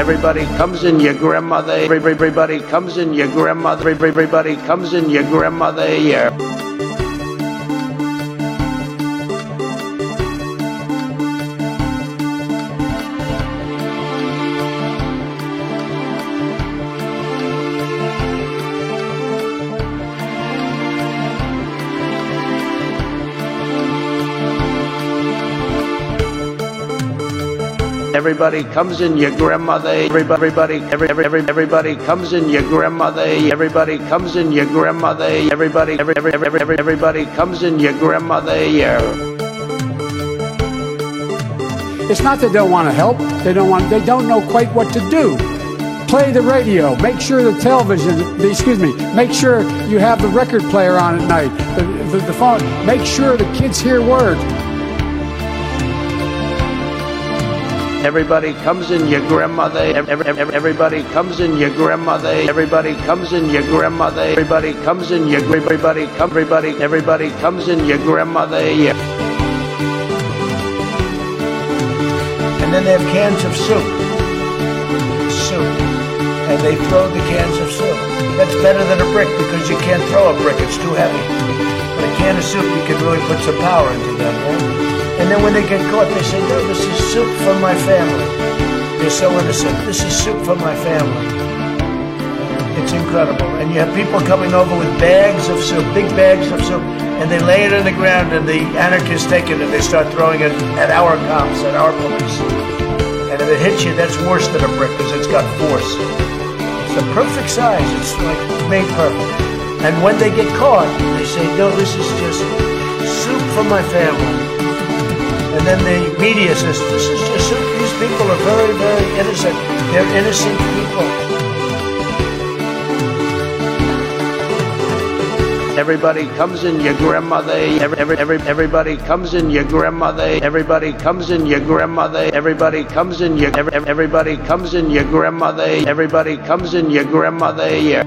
Everybody comes in your grandmother. Everybody comes in your grandmother. Everybody comes in your grandmother. Yeah. Everybody comes in your grandmother. Everybody comes in your grandmother. Everybody comes in your grandmother. Everybody comes in your grandmother. Yeah. It's not that they don't want to help. They don't know quite what to do. Play the radio. Make sure the television. Make sure you have the record player on at night. The phone. Make sure the kids hear words. Everybody comes in your grandmother. Everybody comes in your grandmother. Everybody comes in your grandmother. Everybody comes in your everybody comes in your grandmother. Yeah. And then they have cans of soup. And they throw the cans of soup. That's better than a brick because you can't throw a brick, it's too heavy. But a can of soup, you can really put some power into that, right? And then when they get caught, they say, no, this is soup for my family. They're so innocent. This is soup for my family. It's incredible. And you have people coming over with bags of soup, big bags of soup, and they lay it on the ground, and the anarchists take it, and they start throwing it at our cops, at our police. And if it hits you, that's worse than a brick, because it's got force. It's the perfect size. It's like made perfect. And when they get caught, they say, no, this is just soup for my family. And then the media says, this is just soup. These people are very, very innocent. They're innocent people. Everybody comes in your grandmother. Everybody comes in your grandmother. Everybody comes in your grandmother. Everybody comes in your everybody comes in your grandmother. Everybody comes in your grandmother. Yeah.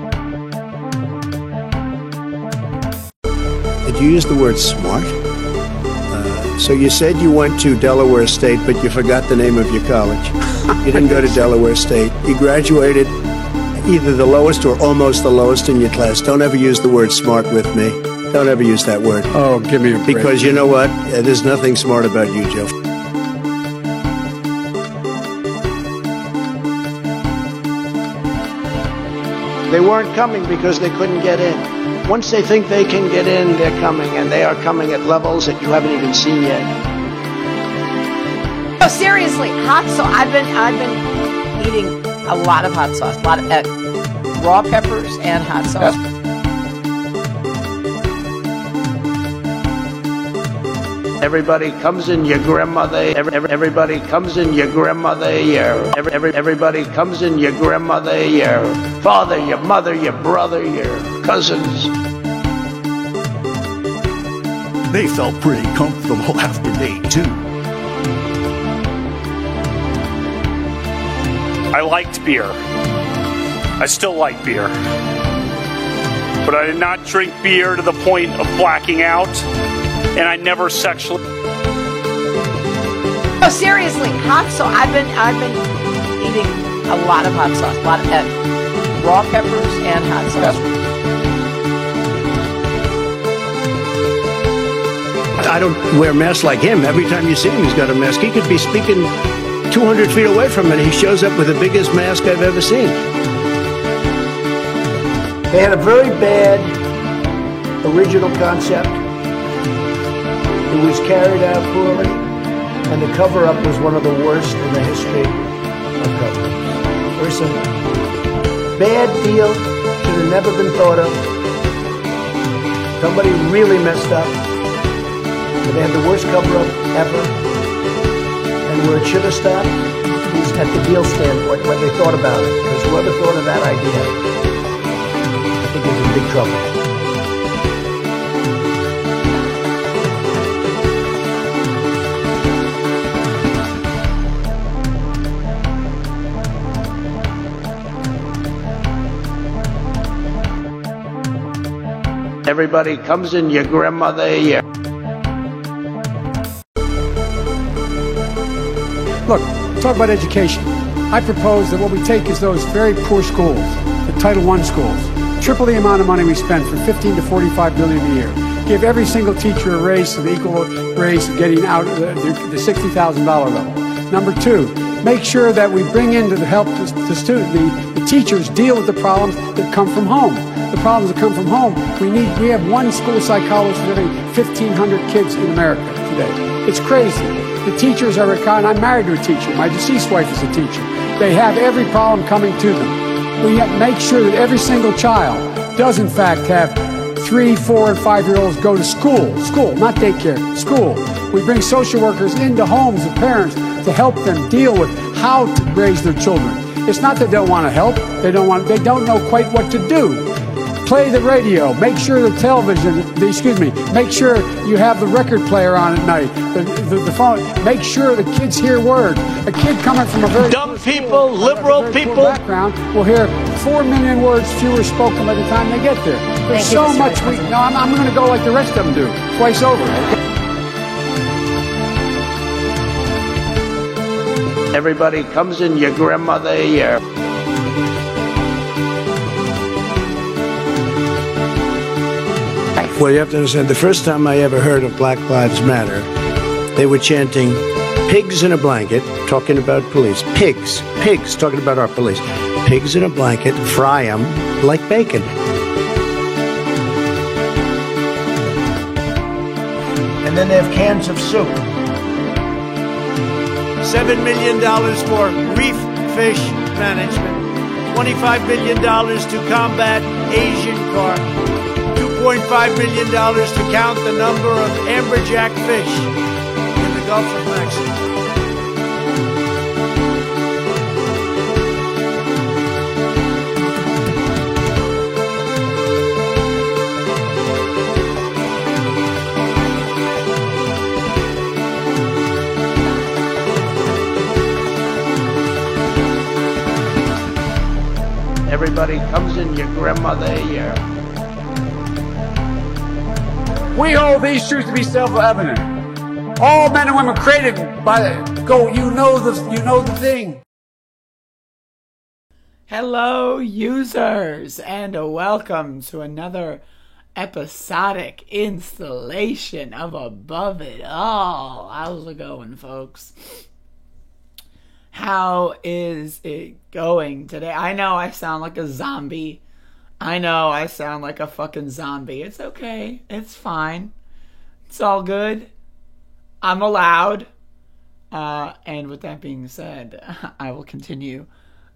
Did you use the word smart? So you said you went to Delaware State, but you forgot the name of your college. You didn't go to Delaware State. You graduated either the lowest or almost the lowest in your class. Don't ever use the word smart with me. Don't ever use that word. Oh, give me a break. Because you know what? There's nothing smart about you, Joe. They weren't coming because they couldn't get in. Once they think they can get in, they're coming, and they are coming at levels that you haven't even seen yet. Oh, seriously, hot sauce. I've been eating a lot of hot sauce, a lot of raw peppers and hot sauce. Everybody comes in your grandmother. Everybody comes in your grandmother. Yeah. Everybody comes in your grandmother. Your father, your mother, your brother, your cousins. They felt pretty comfortable after day 2. I liked beer. I still like beer. But I did not drink beer to the point of blacking out. And I never sexually. Oh, seriously, hot sauce. I've been eating a lot of hot sauce, a lot of raw peppers and hot sauce. I don't wear masks like him. Every time you see him, he's got a mask. He could be speaking 200 feet away from it. He shows up with the biggest mask I've ever seen. They had a very bad original concept. It was carried out poorly, and the cover-up was one of the worst in the history of cover-ups. Very simple. Bad deal, should have never been thought of. Somebody really messed up. But they had the worst cover-up ever. And where it should have stopped is at the deal standpoint, when they thought about it. Because whoever thought of that idea, I think is in big trouble. Everybody comes in your grandmother. Yeah. Look, talk about education. I propose that what we take is those very poor schools, the Title I schools, triple the amount of money we spend from $15 to $45 billion a year. Give every single teacher a raise to the equal raise of getting out of the $60,000 level. Number two, make sure that we bring in to help the teachers deal with the problems that come from home. The problems that come from home, we have one school psychologist for every 1,500 kids in America today. It's crazy. The teachers are I'm married to a teacher. My deceased wife is a teacher. They have every problem coming to them. We have to make sure that every single child does in fact have 3, 4, and 5-year-olds go to school, not daycare, school. We bring social workers into homes of parents to help them deal with how to raise their children. It's not that they don't want to help. They don't know quite what to do. Play the radio. Make sure the television, make sure you have the record player on at night, the phone. Make sure the kids hear words. A kid coming from a very dumb people, liberal people background will hear 4 million words fewer spoken by the time they get there. There's so much I'm going to go like the rest of them do, twice over. Everybody comes in your grandmother ear. Well, you have to understand, the first time I ever heard of Black Lives Matter, they were chanting, pigs in a blanket, talking about police. Pigs, talking about our police. Pigs in a blanket, fry them like bacon. And then they have cans of soup. $7 million for reef fish management. $25 billion to combat Asian carp. $2.5 million to count the number of amberjack fish in the Gulf of Mexico. Everybody comes in your grandmother ear. We hold these truths to be self-evident. All men and women created by you know the thing. Hello, users, and welcome to another episodic installation of Above It All. How's it going, folks? How is it going today? I know I sound like a zombie. I know I sound like a fucking zombie. It's okay. It's fine. It's all good. I'm allowed. And with that being said, I will continue.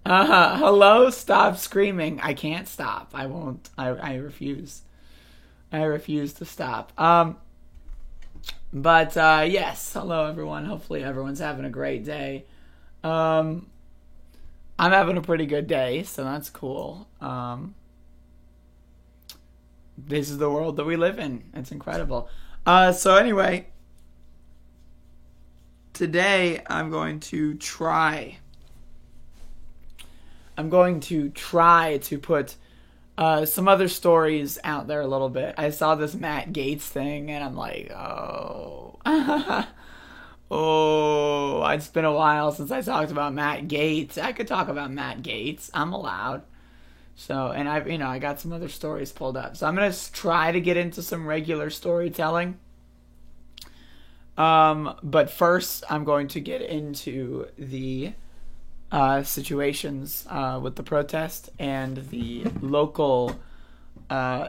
Hello, stop screaming. I can't stop. I won't. I refuse. I refuse to stop. But yes, hello everyone. Hopefully everyone's having a great day. I'm having a pretty good day, so that's cool. This is the world that we live in. It's incredible. So anyway, today I'm going to try to put some other stories out there a little bit. I saw this Matt Gaetz thing, and I'm like, oh, it's been a while since I talked about Matt Gaetz. I could talk about Matt Gaetz. I'm allowed. So, and I got some other stories pulled up. So I'm going to try to get into some regular storytelling. But first, I'm going to get into the situations with the protest and the local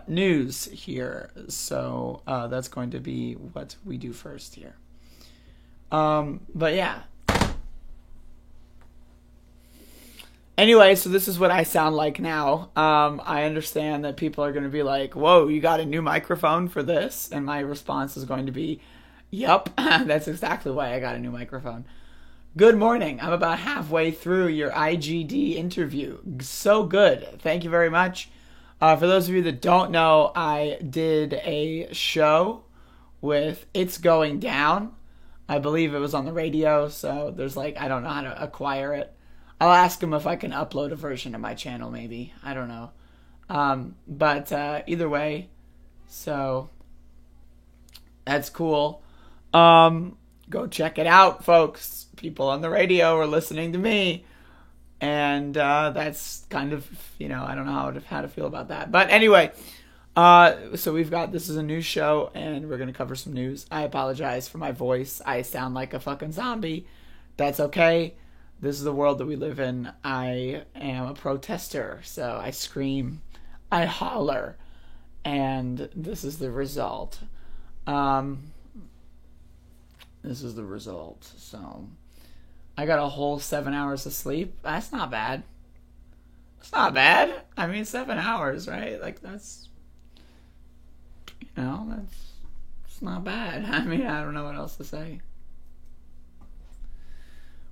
news here. So that's going to be what we do first here. But yeah. Anyway, so this is what I sound like now. I understand that people are going to be like, whoa, you got a new microphone for this? And my response is going to be, yup, that's exactly why I got a new microphone. Good morning. I'm about halfway through your IGD interview. So good. Thank you very much. For those of you that don't know, I did a show with It's Going Down. I believe it was on the radio, so there's I don't know how to acquire it. I'll ask him if I can upload a version of my channel, maybe. I don't know. But either way, so that's cool. Go check it out, folks. People on the radio are listening to me. And that's kind of, I don't know how to feel about that. But anyway, so this is a news show, and we're going to cover some news. I apologize for my voice. I sound like a fucking zombie. That's okay. This is the world that we live in. I am a protester, so I scream, I holler, and this is the result. This is the result. So I got a whole 7 hours of sleep. That's not bad. It's not bad. I mean, 7 hours, right? Like, that's it's not bad. I mean, I don't know what else to say.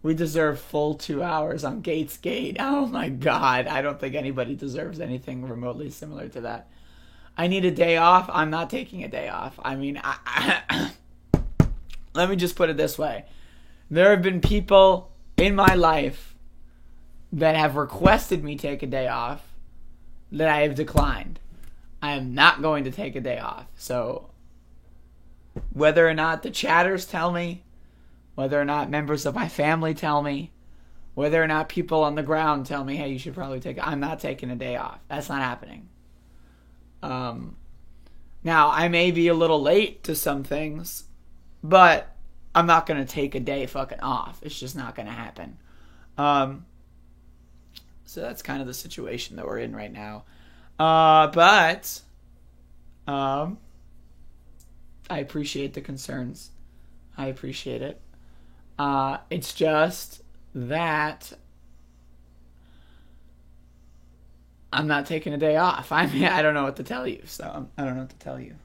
We deserve full 2 hours on Gates Gate. Oh my God. I don't think anybody deserves anything remotely similar to that. I need a day off. I'm not taking a day off. I mean, let me just put it this way. There have been people in my life that have requested me take a day off that I have declined. I am not going to take a day off. So whether or not the chatters tell me, whether or not members of my family tell me, whether or not people on the ground tell me, hey, you should probably take it, I'm not taking a day off. That's not happening. Now, I may be a little late to some things, but I'm not going to take a day fucking off. It's just not going to happen. So that's kind of the situation that we're in right now. But I appreciate the concerns. I appreciate it. It's just that I'm not taking a day off. I mean, I don't know what to tell you, so I don't know what to tell you.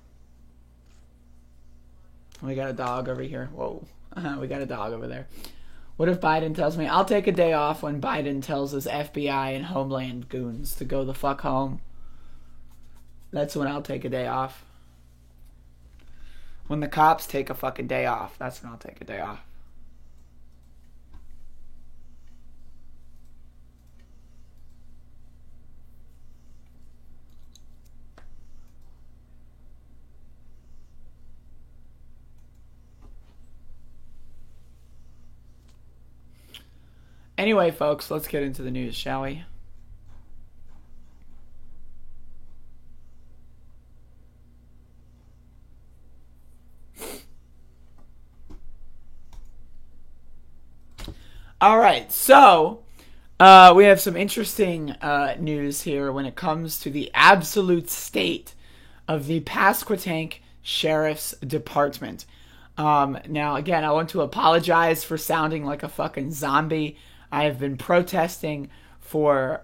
We got a dog over here. Whoa. We got a dog over there. What if Biden tells me I'll take a day off when Biden tells his FBI and Homeland goons to go the fuck home? That's when I'll take a day off. When the cops take a fucking day off, that's when I'll take a day off. Anyway, folks, let's get into the news, shall we? All right, so we have some interesting news here when it comes to the absolute state of the Pasquotank Sheriff's Department. Now, again, I want to apologize for sounding like a fucking zombie. I have been protesting for,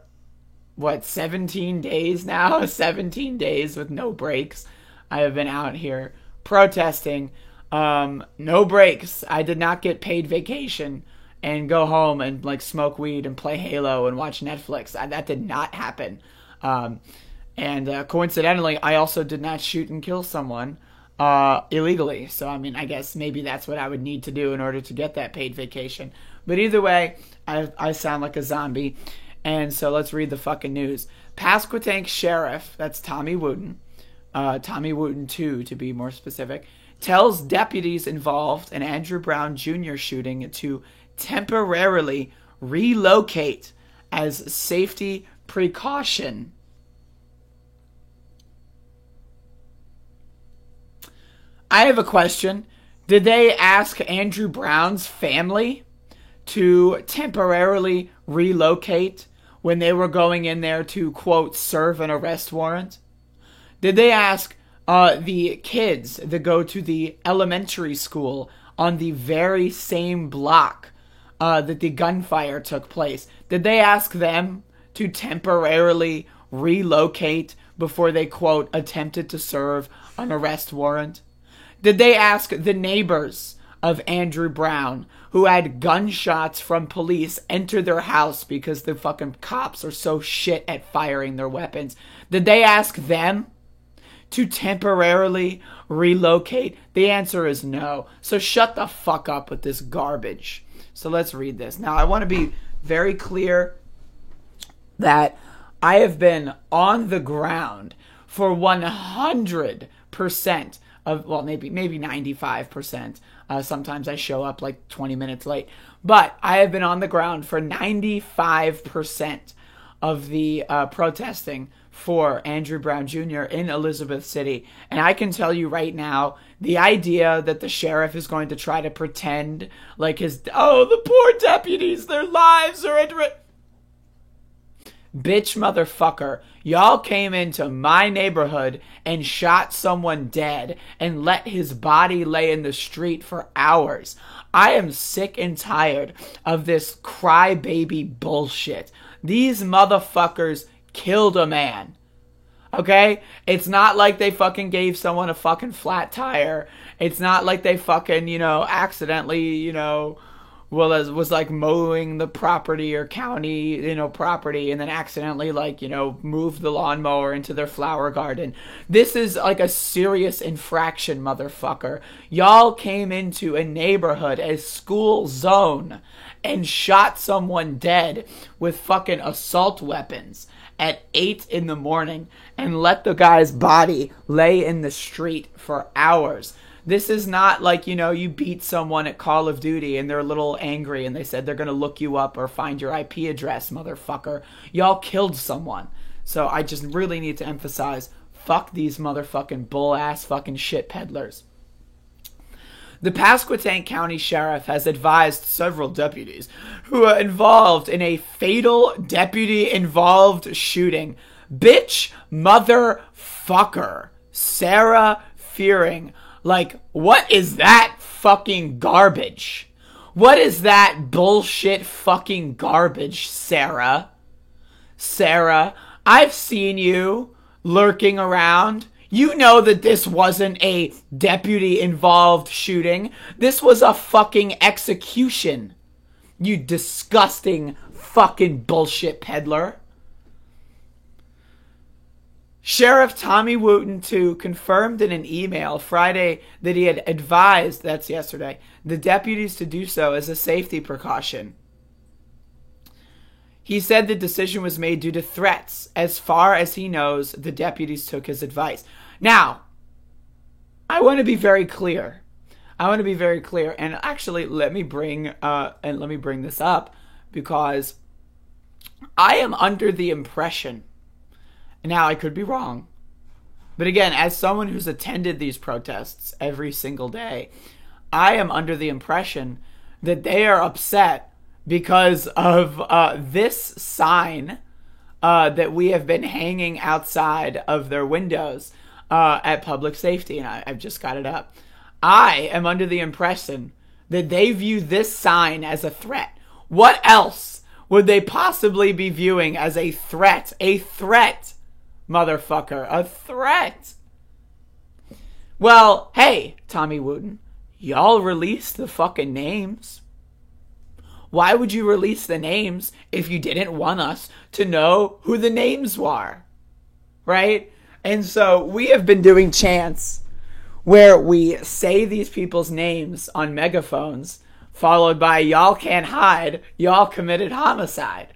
17 days now? 17 days with no breaks. I have been out here protesting. No breaks. I did not get paid vacation and go home and smoke weed and play Halo and watch Netflix. That did not happen. And coincidentally, I also did not shoot and kill someone illegally. So, I mean, I guess maybe that's what I would need to do in order to get that paid vacation. But either way, I sound like a zombie. And so let's read the fucking news. Pasquotank Sheriff, that's Tommy Wooten, Tommy Wooten 2 to be more specific, tells deputies involved in Andrew Brown Jr. shooting to temporarily relocate as safety precaution. I have a question. Did they ask Andrew Brown's family to temporarily relocate when they were going in there to, quote, serve an arrest warrant? Did they ask the kids that go to the elementary school on the very same block that the gunfire took place? Did they ask them to temporarily relocate before they, quote, attempted to serve an arrest warrant? Did they ask the neighbors of Andrew Brown who had gunshots from police enter their house because the fucking cops are so shit at firing their weapons? Did they ask them to temporarily relocate? The answer is no. So shut the fuck up with this garbage. So let's read this. Now, I want to be very clear that I have been on the ground for 100% well, maybe 95%. Sometimes I show up like 20 minutes late. But I have been on the ground for 95% of the protesting for Andrew Brown Jr. in Elizabeth City. And I can tell you right now, the idea that the sheriff is going to try to pretend like the poor deputies, their lives are at risk. Bitch motherfucker, y'all came into my neighborhood and shot someone dead and let his body lay in the street for hours. I am sick and tired of this crybaby bullshit. These motherfuckers killed a man. Okay? It's not like they fucking gave someone a fucking flat tire. It's not like they fucking, accidentally, was like mowing the property or county, property and then accidentally moved the lawnmower into their flower garden. This is like a serious infraction, motherfucker. Y'all came into a neighborhood, a school zone, and shot someone dead with fucking assault weapons at 8 a.m. and let the guy's body lay in the street for hours. This is not like, you beat someone at Call of Duty and they're a little angry and they said they're going to look you up or find your IP address, motherfucker. Y'all killed someone. So I just really need to emphasize, fuck these motherfucking bull-ass fucking shit peddlers. The Pasquotank County Sheriff has advised several deputies who are involved in a fatal deputy-involved shooting. Bitch motherfucker. Sarah Fearing. Like, what is that fucking garbage? What is that bullshit fucking garbage, Sarah? Sarah, I've seen you lurking around. You know that this wasn't a deputy-involved shooting. This was a fucking execution. You disgusting fucking bullshit peddler. Sheriff Tommy Wooten, too, confirmed in an email Friday that he had advised, that's yesterday, the deputies to do so as a safety precaution. He said the decision was made due to threats. As far as he knows, the deputies took his advice. Now, I want to be very clear. And actually, let me bring this up because I am under the impression. Now, I could be wrong. But again, as someone who's attended these protests every single day, I am under the impression that they are upset because of this sign that we have been hanging outside of their windows at Public Safety. And I've just got it up. I am under the impression that they view this sign as a threat. What else would they possibly be viewing as a threat? A threat. Motherfucker, a threat. Well, hey, Tommy Wooten, y'all released the fucking names. Why would you release the names if you didn't want us to know who the names were? Right? And so we have been doing chants where we say these people's names on megaphones, followed by y'all can't hide, y'all committed homicide.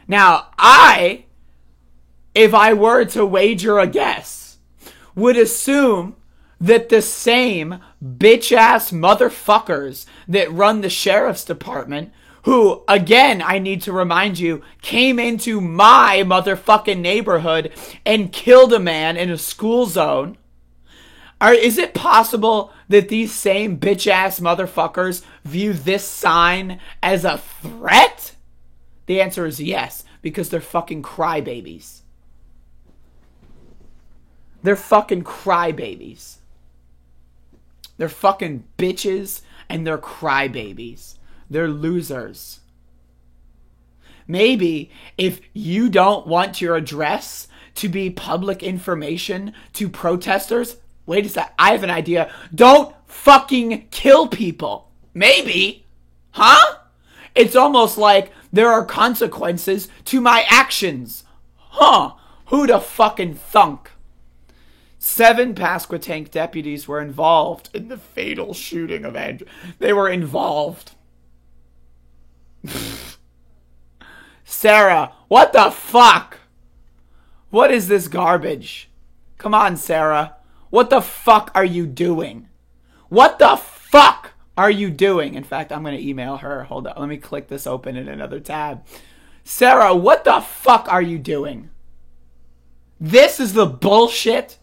Now, if I were to wager a guess, would assume that the same bitch-ass motherfuckers that run the sheriff's department, who, again, I need to remind you, came into my motherfucking neighborhood and killed a man in a school zone. Is it possible that these same bitch-ass motherfuckers view this sign as a threat? The answer is yes, because they're fucking crybabies. They're fucking crybabies. They're fucking bitches and they're crybabies. They're losers. Maybe if you don't want your address to be public information to protesters, wait a sec, I have an idea. Don't fucking kill people. Maybe. Huh? It's almost like there are consequences to my actions. Huh? Who'da fucking thunk? 7 Pasquotank deputies were involved in the fatal shooting of Andrew. They were involved. Sarah, what the fuck? What is this garbage? Come on, Sarah. What the fuck are you doing? What the fuck are you doing? In fact, I'm going to email her. Hold on. Let me click this open in another tab. Sarah, what the fuck are you doing? This is the bullshit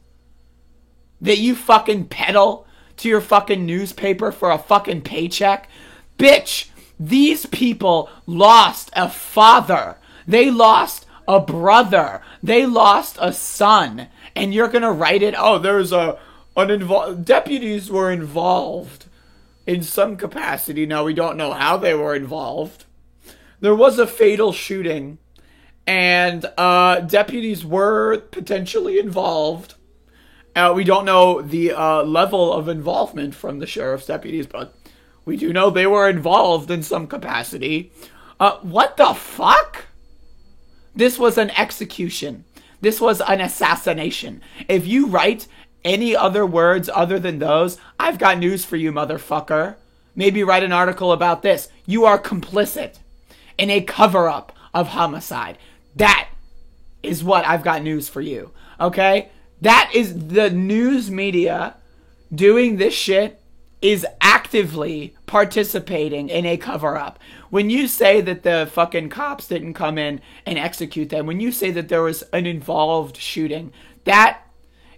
that you fucking peddle to your fucking newspaper for a fucking paycheck? Bitch, these people lost a father. They lost a brother. They lost a son. And you're going to write it, oh, there's deputies were involved in some capacity. Now, we don't know how they were involved. There was a fatal shooting, and deputies were potentially involved. We don't know the level of involvement from the sheriff's deputies, but we do know they were involved in some capacity. What the fuck? This was an execution. This was an assassination. If you write any other words other than those, I've got news for you, motherfucker. Maybe write an article about this. You are complicit in a cover-up of homicide. That is what I've got news for you. Okay? That is the news media doing this shit is actively participating in a cover-up. When you say that the fucking cops didn't come in and execute them, when you say that there was an involved shooting, that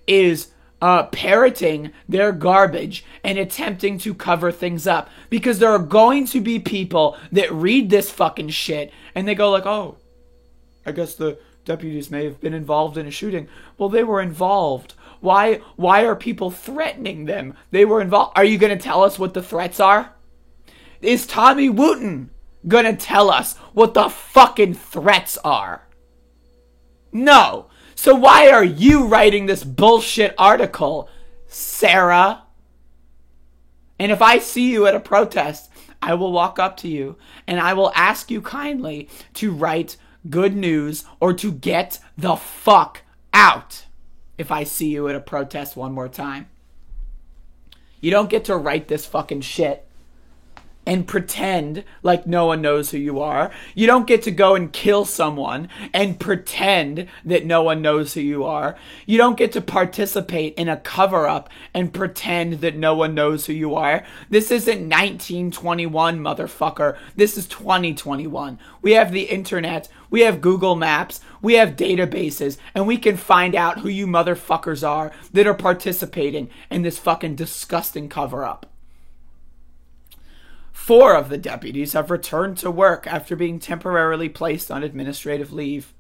is parroting their garbage and attempting to cover things up. Because there are going to be people that read this fucking shit and they go like, oh, I guess the deputies may have been involved in a shooting. Well, they were involved. Why are people threatening them? They were involved. Are you going to tell us what the threats are? Is Tommy Wooten going to tell us what the fucking threats are? No. So why are you writing this bullshit article, Sarah? And if I see you at a protest, I will walk up to you and I will ask you kindly to write good news or to get the fuck out. If I see you at a protest one more time. You don't get to write this fucking shit and pretend like no one knows who you are. You don't get to go and kill someone and pretend that no one knows who you are. You don't get to participate in a cover-up and pretend that no one knows who you are. This isn't 1921, motherfucker. This is 2021. We have the internet. We have Google Maps. We have databases. And we can find out who you motherfuckers are that are participating in this fucking disgusting cover-up. 4 of the deputies have returned to work after being temporarily placed on administrative leave.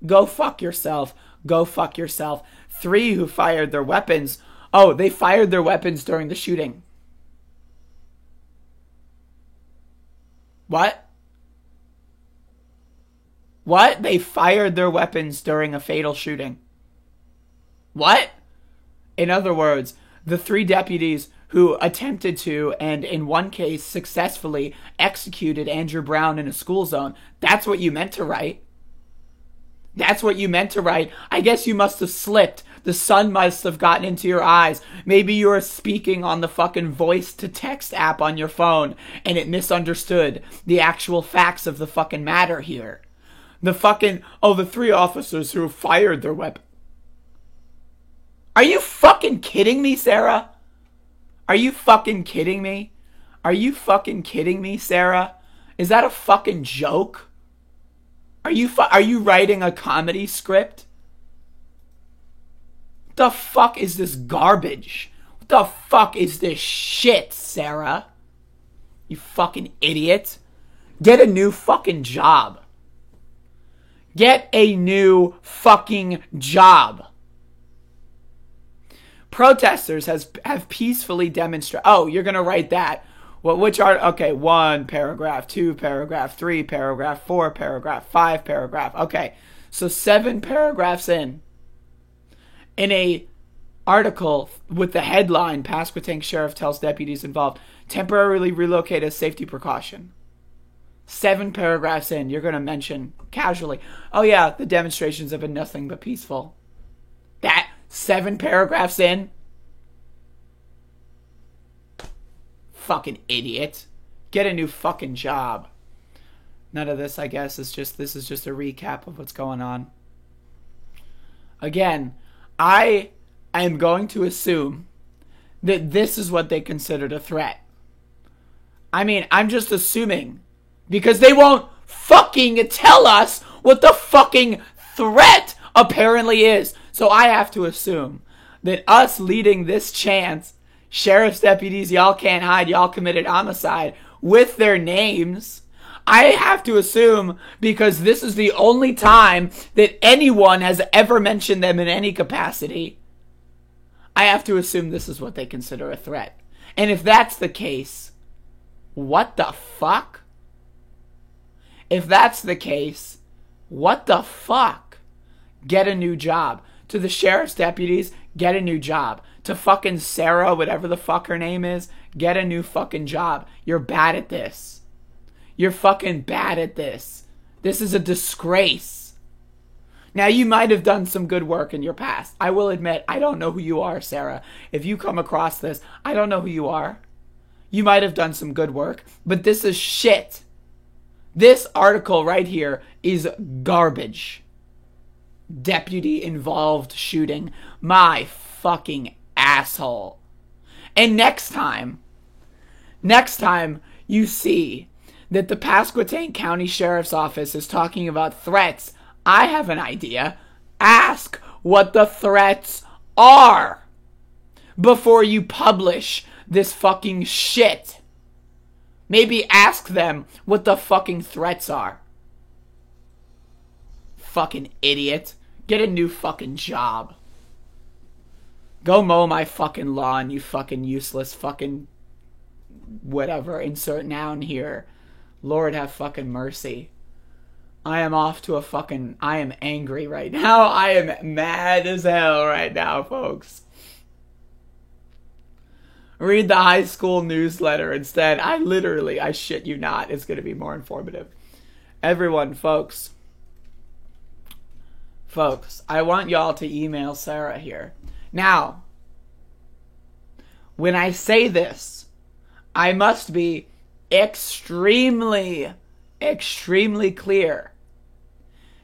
Go fuck yourself. Go fuck yourself. 3 who fired their weapons. Oh, they fired their weapons during the shooting. What? What? They fired their weapons during a fatal shooting. What? In other words, the 3 deputies who attempted to, and in one case successfully, executed Andrew Brown in a school zone. That's what you meant to write. That's what you meant to write. I guess you must have slipped. The sun must have gotten into your eyes. Maybe you were speaking on the fucking voice-to-text app on your phone, and it misunderstood the actual facts of the fucking matter here. The 3 officers who fired their weapon. Are you fucking kidding me, Sarah? Are you fucking kidding me? Are you fucking kidding me, Sarah? Is that a fucking joke? Are you writing a comedy script? What the fuck is this garbage? What the fuck is this shit, Sarah? You fucking idiot. Get a new fucking job. Get a new fucking job. Protesters have peacefully demonstrated. Oh, you're going to write that. Well, which are, okay, 1 paragraph, 2 paragraph, 3 paragraph, 4 paragraph, 5 paragraph. Okay, so 7 paragraphs in a article with the headline, Pasquotank Sheriff tells deputies involved, temporarily relocate as safety precaution. 7 paragraphs in, you're going to mention casually, oh yeah, the demonstrations have been nothing but peaceful. That 7 paragraphs in? Fucking idiot. Get a new fucking job. None of this, I guess, this is just a recap of what's going on. Again, I I am going to assume that this is what they considered a threat. I mean, I'm just assuming, because they won't fucking tell us what the fucking threat apparently is. So I have to assume that us leading this chant, sheriff's deputies, y'all can't hide, y'all committed homicide, with their names, I have to assume, because this is the only time that anyone has ever mentioned them in any capacity, I have to assume this is what they consider a threat. And if that's the case, what the fuck? If that's the case, what the fuck? Get a new job. To the sheriff's deputies, get a new job. To fucking Sarah, whatever the fuck her name is, get a new fucking job. You're bad at this. You're fucking bad at this. This is a disgrace. Now, you might have done some good work in your past. I will admit, I don't know who you are, Sarah. If you come across this, I don't know who you are. You might have done some good work, but this is shit. This article right here is garbage. Deputy involved shooting. My fucking asshole. And next time you see that the Pasquotank County Sheriff's Office is talking about threats, I have an idea. Ask what the threats are before you publish this fucking shit. Maybe ask them what the fucking threats are. Fucking idiot. Get a new fucking job. Go mow my fucking lawn, you fucking useless fucking whatever. Insert noun here. Lord have fucking mercy. I am angry right now. I am mad as hell right now, folks. Read the high school newsletter instead. I shit you not. It's going to be more informative. Everyone, folks, I want y'all to email Sarah here. Now, when I say this, I must be extremely clear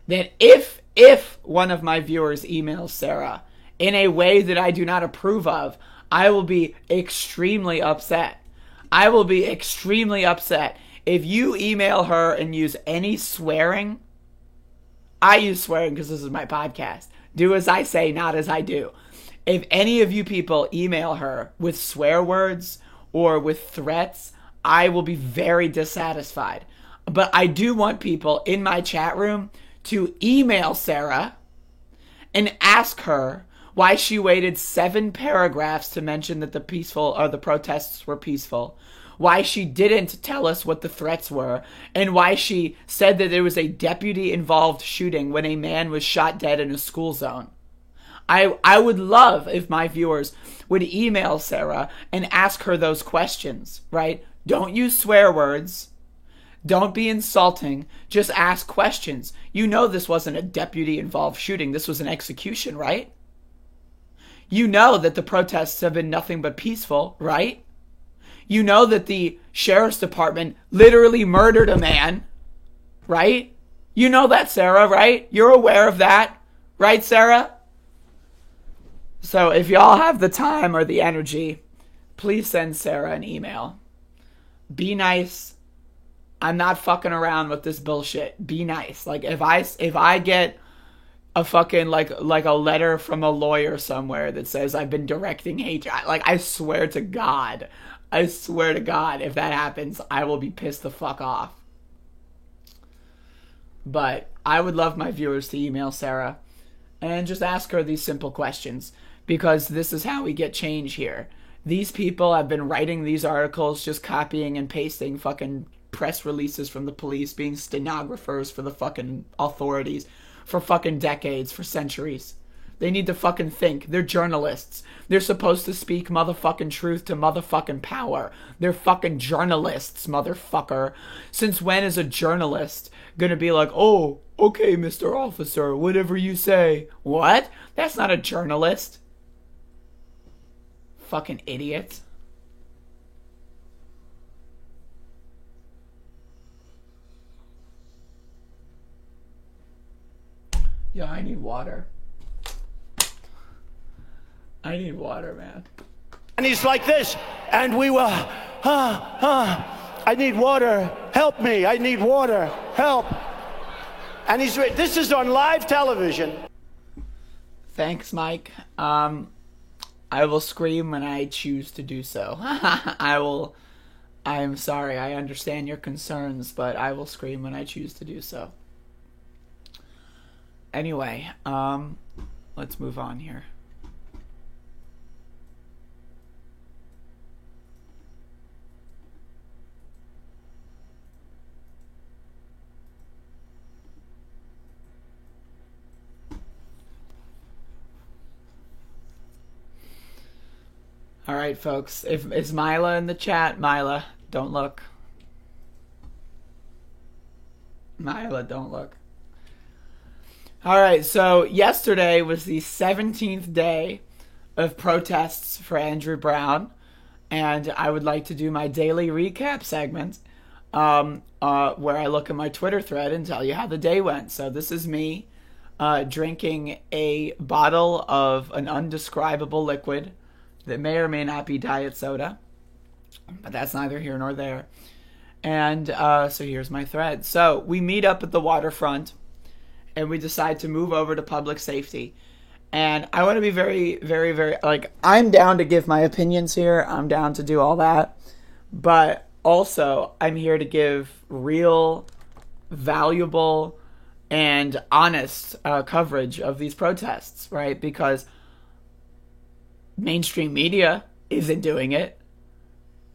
that if one of my viewers emails Sarah in a way that I do not approve of, I will be extremely upset. I will be extremely upset. If you email her and use any swearing, I use swearing because this is my podcast. Do as I say, not as I do. If any of you people email her with swear words or with threats, I will be very dissatisfied. But I do want people in my chat room to email Sarah and ask her why she waited 7 paragraphs to mention that the protests were peaceful, why she didn't tell us what the threats were, and why she said that there was a deputy-involved shooting when a man was shot dead in a school zone. I would love if my viewers would email Sarah and ask her those questions, right? Don't use swear words. Don't be insulting. Just ask questions. You know this wasn't a deputy-involved shooting. This was an execution, right? You know that the protests have been nothing but peaceful, right? You know that the sheriff's department literally murdered a man, right? You know that, Sarah, right? You're aware of that, right, Sarah? So if y'all have the time or the energy, please send Sarah an email. Be nice. I'm not fucking around with this bullshit. Be nice. Like if I get a fucking like a letter from a lawyer somewhere that says I've been directing hate, like I swear to God, if that happens, I will be pissed the fuck off. But I would love my viewers to email Sarah and just ask her these simple questions, because this is how we get change here. These people have been writing these articles, just copying and pasting fucking press releases from the police, being stenographers for the fucking authorities for fucking decades, for centuries. They need to fucking think. They're journalists. They're supposed to speak motherfucking truth to motherfucking power. They're fucking journalists, motherfucker. Since when is a journalist gonna be like, oh, okay, Mr. Officer, whatever you say? What? That's not a journalist. Fucking idiot. Yeah, I need water. I need water, man. And he's like this, and we were, I need water, help me, I need water, help. And this is on live television. Thanks, Mike. I will scream when I choose to do so. I am sorry, I understand your concerns, but I will scream when I choose to do so. Anyway, let's move on here. All right, folks. Is Mila in the chat? Mila, don't look. Mila, don't look. All right, so yesterday was the 17th day of protests for Andrew Brown, and I would like to do my daily recap segment where I look at my Twitter thread and tell you how the day went. So this is me drinking a bottle of an undescribable liquid that may or may not be diet soda, but that's neither here nor there. And so here's my thread. So we meet up at the waterfront, and we decide to move over to public safety. And I want to be very, very, very, like, I'm down to give my opinions here. I'm down to do all that. But also, I'm here to give real, valuable, and honest coverage of these protests, right? Because mainstream media isn't doing it.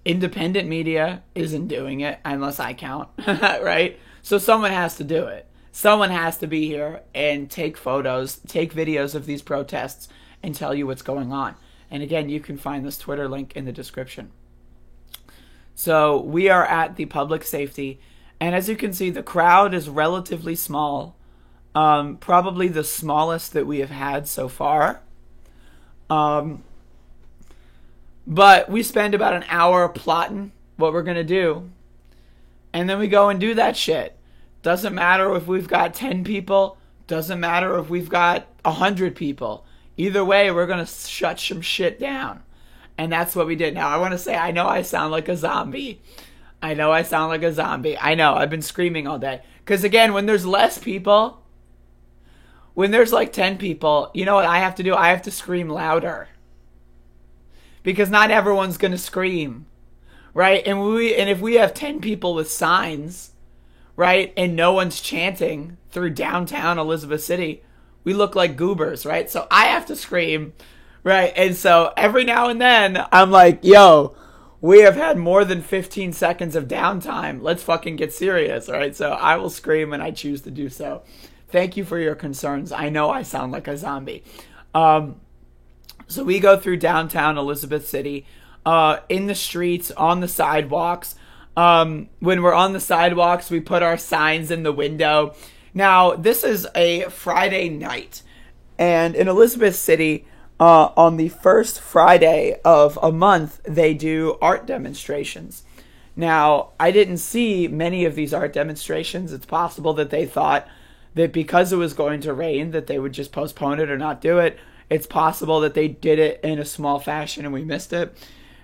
Independent media isn't doing it, unless I count, right? So someone has to do it. Someone has to be here and take photos, take videos of these protests, and tell you what's going on. And again, you can find this Twitter link in the description. So we are at the public safety, and as you can see, the crowd is relatively small. Probably the smallest that we have had so far. But we spend about an hour plotting what we're going to do. And then we go and do that shit. Doesn't matter if we've got 10 people. Doesn't matter if we've got 100 people. Either way, we're going to shut some shit down. And that's what we did. Now, I want to say, I know I sound like a zombie. I know, I've been screaming all day. Because again, when there's less people, when there's like 10 people, you know what I have to do? I have to scream louder. Because not everyone's going to scream, right? And if we have 10 people with signs, right, and no one's chanting through downtown Elizabeth City, we look like goobers, right? So I have to scream, right? And so every now and then, I'm like, yo, we have had more than 15 seconds of downtime. Let's fucking get serious, right? So I will scream when I choose to do so. Thank you for your concerns. I know I sound like a zombie. So we go through downtown Elizabeth City, in the streets, on the sidewalks. When we're on the sidewalks, we put our signs in the window. Now, this is a Friday night. And in Elizabeth City, on the first Friday of a month, they do art demonstrations. Now, I didn't see many of these art demonstrations. It's possible that they thought that because it was going to rain, that they would just postpone it or not do it. It's possible that they did it in a small fashion and we missed it.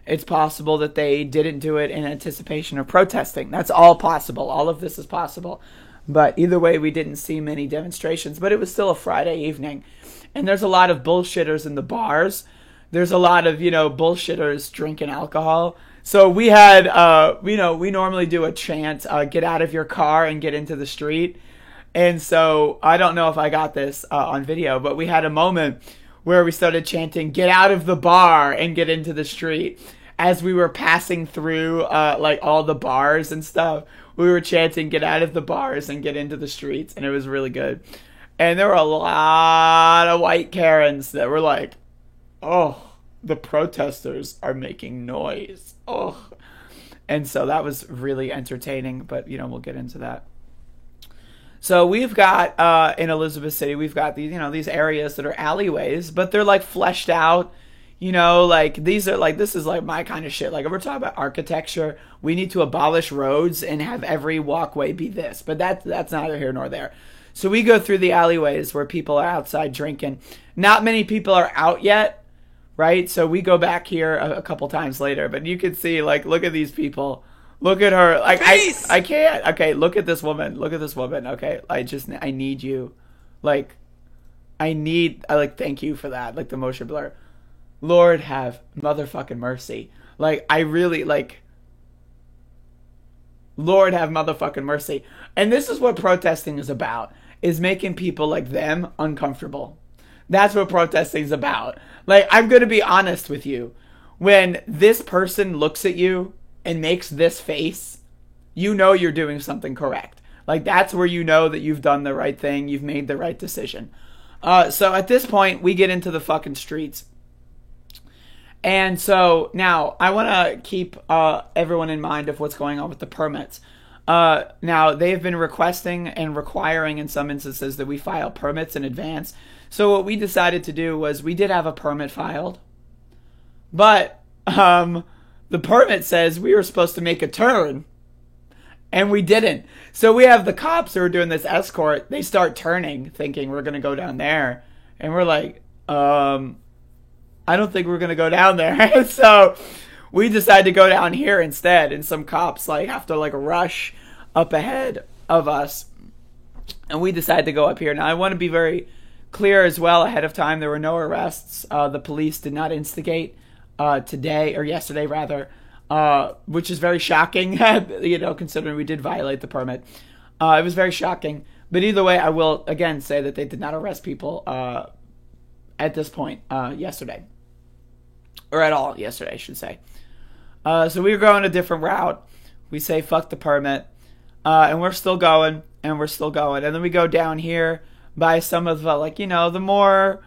It's possible that they didn't do it in anticipation of protesting. That's all possible. All of this is possible. But either way, we didn't see many demonstrations. But it was still a Friday evening. And there's a lot of bullshitters in the bars. There's a lot of, bullshitters drinking alcohol. So we had, we normally do a chant, get out of your car and get into the street. And so I don't know if I got this on video, but we had a moment where we started chanting, get out of the bar and get into the street. As we were passing through, all the bars and stuff, we were chanting, get out of the bars and get into the streets. And it was really good. And there were a lot of white Karens that were like, oh, the protesters are making noise. Oh. And so that was really entertaining, but, we'll get into that. So we've got, in Elizabeth City, we've got these, these areas that are alleyways, but they're like fleshed out, this is like my kind of shit. Like if we're talking about architecture, we need to abolish roads and have every walkway be this, but that's neither here nor there. So we go through the alleyways where people are outside drinking. Not many people are out yet, right? So we go back here a couple times later, but you can see, like, look at these people. Look at her. Like, I can't. Okay, look at this woman. Look at this woman. Okay, I need you. Like, thank you for that. Like, the motion blur. Lord have motherfucking mercy. Like, I really, like, Lord have motherfucking mercy. And this is what protesting is about, is making people like them uncomfortable. That's what protesting is about. Like, I'm going to be honest with you. When this person looks at you and makes this face, you know you're doing something correct. Like, that's where you know that you've done the right thing. You've made the right decision. So at this point, we get into the fucking streets. And so now I want to keep everyone in mind of what's going on with the permits. Now, they've been requesting and requiring in some instances that we file permits in advance. So what we decided to do was we did have a permit filed. But the permit says we were supposed to make a turn. And we didn't. So we have the cops who are doing this escort. They start turning, thinking we're going to go down there. And we're like, I don't think we're going to go down there. So we decide to go down here instead. And some cops like have to like rush up ahead of us. And we decide to go up here. Now, I want to be very clear as well ahead of time. There were no arrests. The police did not instigate today, or yesterday rather, which is very shocking, you know, considering we did violate the permit. It was very shocking. But either way, I will again say that they did not arrest people at this point yesterday. Or at all yesterday, I should say. So we were going a different route. We say, fuck the permit. And we're still going. And we're still going. And then we go down here by some of the, like, the more,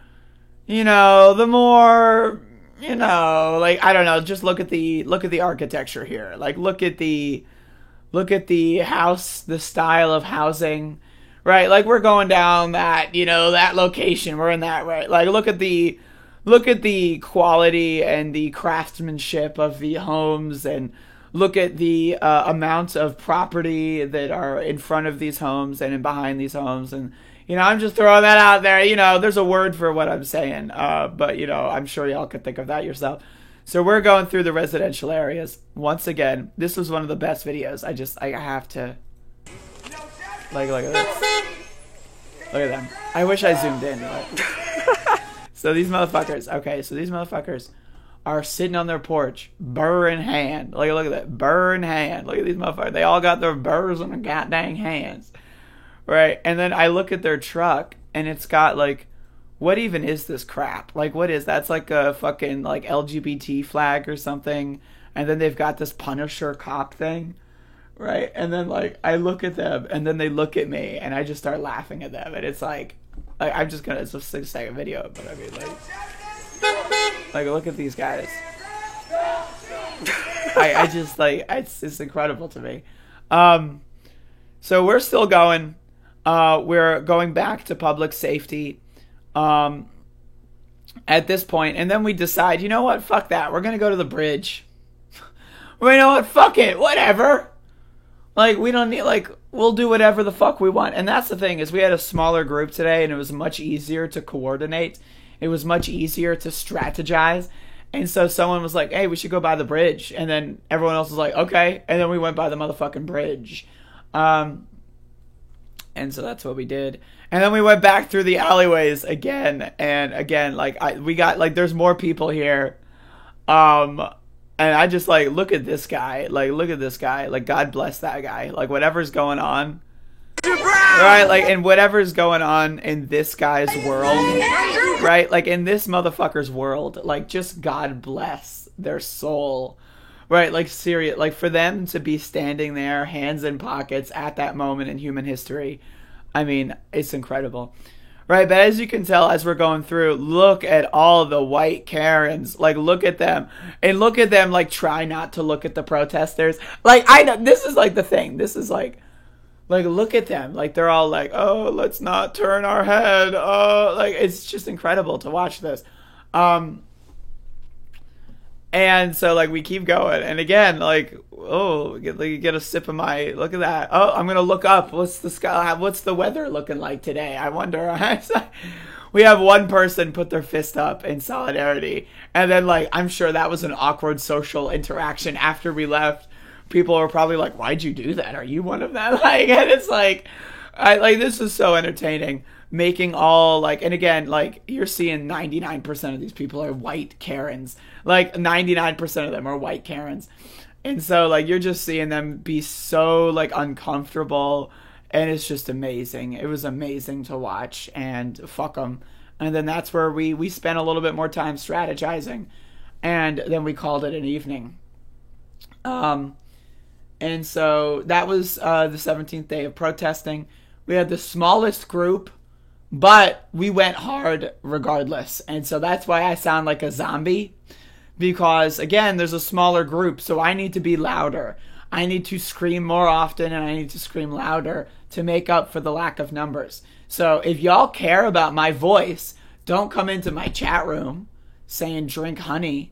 like, I don't know, just look at the architecture here. Like, look at the house, the style of housing, right? Like, we're going down that, that location. We're in that, right? Like, look at the quality and the craftsmanship of the homes, and look at the amounts of property that are in front of these homes and in behind these homes. And, I'm just throwing that out there. There's a word for what I'm saying. But, I'm sure y'all could think of that yourself. So we're going through the residential areas. Once again, this was one of the best videos. I have to, like, look at this. Look at them. I wish I zoomed in. But... So these motherfuckers, are sitting on their porch, burr in hand. Like, look at that, burr in hand. Look at these motherfuckers. They all got their burrs in their goddamn hands. Right? And then I look at their truck, and it's got, like, what even is this crap? Like, what is that's like a fucking, like, LGBT flag or something. And then they've got this Punisher cop thing. Right? And then, like, I look at them, and then they look at me, and I just start laughing at them. And it's like I'm just gonna, it's a 6-second video, but I mean, like look at these guys. I just, like, it's incredible to me. So we're still going. We're going back to public safety at this point, and then we decide, you know what, fuck that. We're gonna go to the bridge. Well, you know what, fuck it, whatever. Like, we don't need, like, we'll do whatever the fuck we want. And that's the thing, is we had a smaller group today, and it was much easier to coordinate. It was much easier to strategize. And so someone was like, hey, we should go by the bridge. And then everyone else was like, okay. And then we went by the motherfucking bridge. And so that's what we did. And then we went back through the alleyways again. And again, like, we got, like, there's more people here. And I just, like, look at this guy. Like, look at this guy. Like, God bless that guy. Like, whatever's going on. Right? Like, and whatever's going on in this guy's world. Right? Like, in this motherfucker's world. Like, just God bless their soul. Right? Like, serious. Like, for them to be standing there, hands in pockets, at that moment in human history. I mean, it's incredible. Right, but as you can tell as we're going through, look at all the white Karens. Like, look at them. And look at them, like, try not to look at the protesters. Like, I know, this is, like, the thing. This is, like, look at them. Like, they're all like, oh, let's not turn our head. Oh, like, it's just incredible to watch this. And so, like, we keep going. And again, like, oh, get a sip of my, look at that. Oh, I'm going to look up. What's the sky? What's the weather looking like today? I wonder. we have one person put their fist up in solidarity, and then like I'm sure that was an awkward social interaction after we left. People were probably like, "Why'd you do that? Are you one of them?" Like, and it's like, this is so entertaining. Making all like, and again, like you're seeing 99% of these people are white Karens. Like 99% of them are white Karens, and so like you're just seeing them be so like uncomfortable. And it's just amazing. It was amazing to watch, and fuck them. And then that's where we spent a little bit more time strategizing, and then we called it an evening. And so that was the 17th day of protesting. We had the smallest group, but we went hard regardless. And so that's why I sound like a zombie, because again, there's a smaller group, so I need to be louder. I need to scream more often, and I need to scream louder to make up for the lack of numbers. So if y'all care about my voice, don't come into my chat room saying drink honey.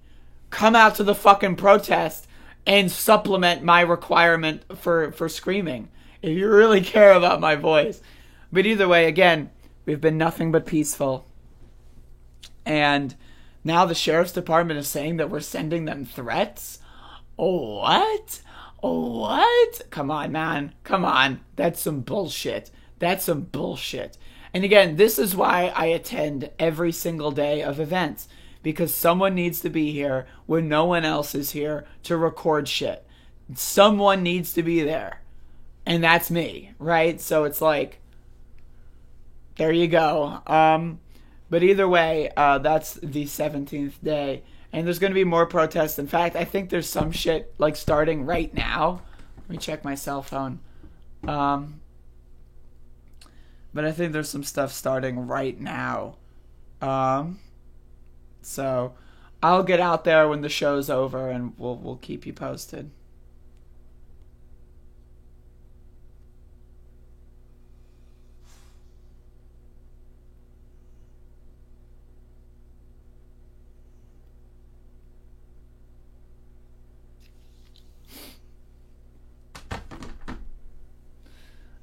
Come out to the fucking protest and supplement my requirement for screaming if you really care about my voice. But either way, again, we've been nothing but peaceful. And now the sheriff's department is saying that we're sending them threats? What? What? Come on, man. Come on. That's some bullshit. That's some bullshit. And again, this is why I attend every single day of events. Because someone needs to be here when no one else is here to record shit. Someone needs to be there. And that's me, right? So it's like, there you go. But either way, that's the 17th day. And there's going to be more protests. In fact, I think there's some shit like starting right now. Let me check my cell phone. But I think there's some stuff starting right now. So I'll get out there when the show's over, and we'll keep you posted.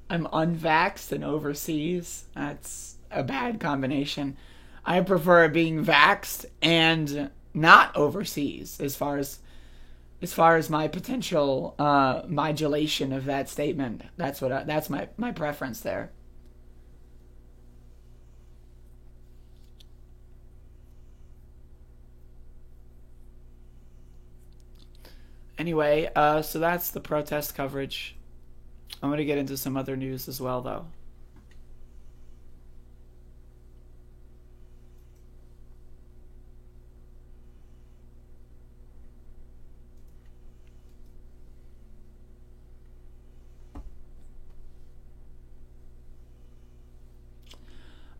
I'm unvaxxed and overseas. That's a bad combination. I prefer being vaxxed and not overseas as far as my potential modulation of that statement. That's my preference there. Anyway, so that's the protest coverage. I'm going to get into some other news as well, though.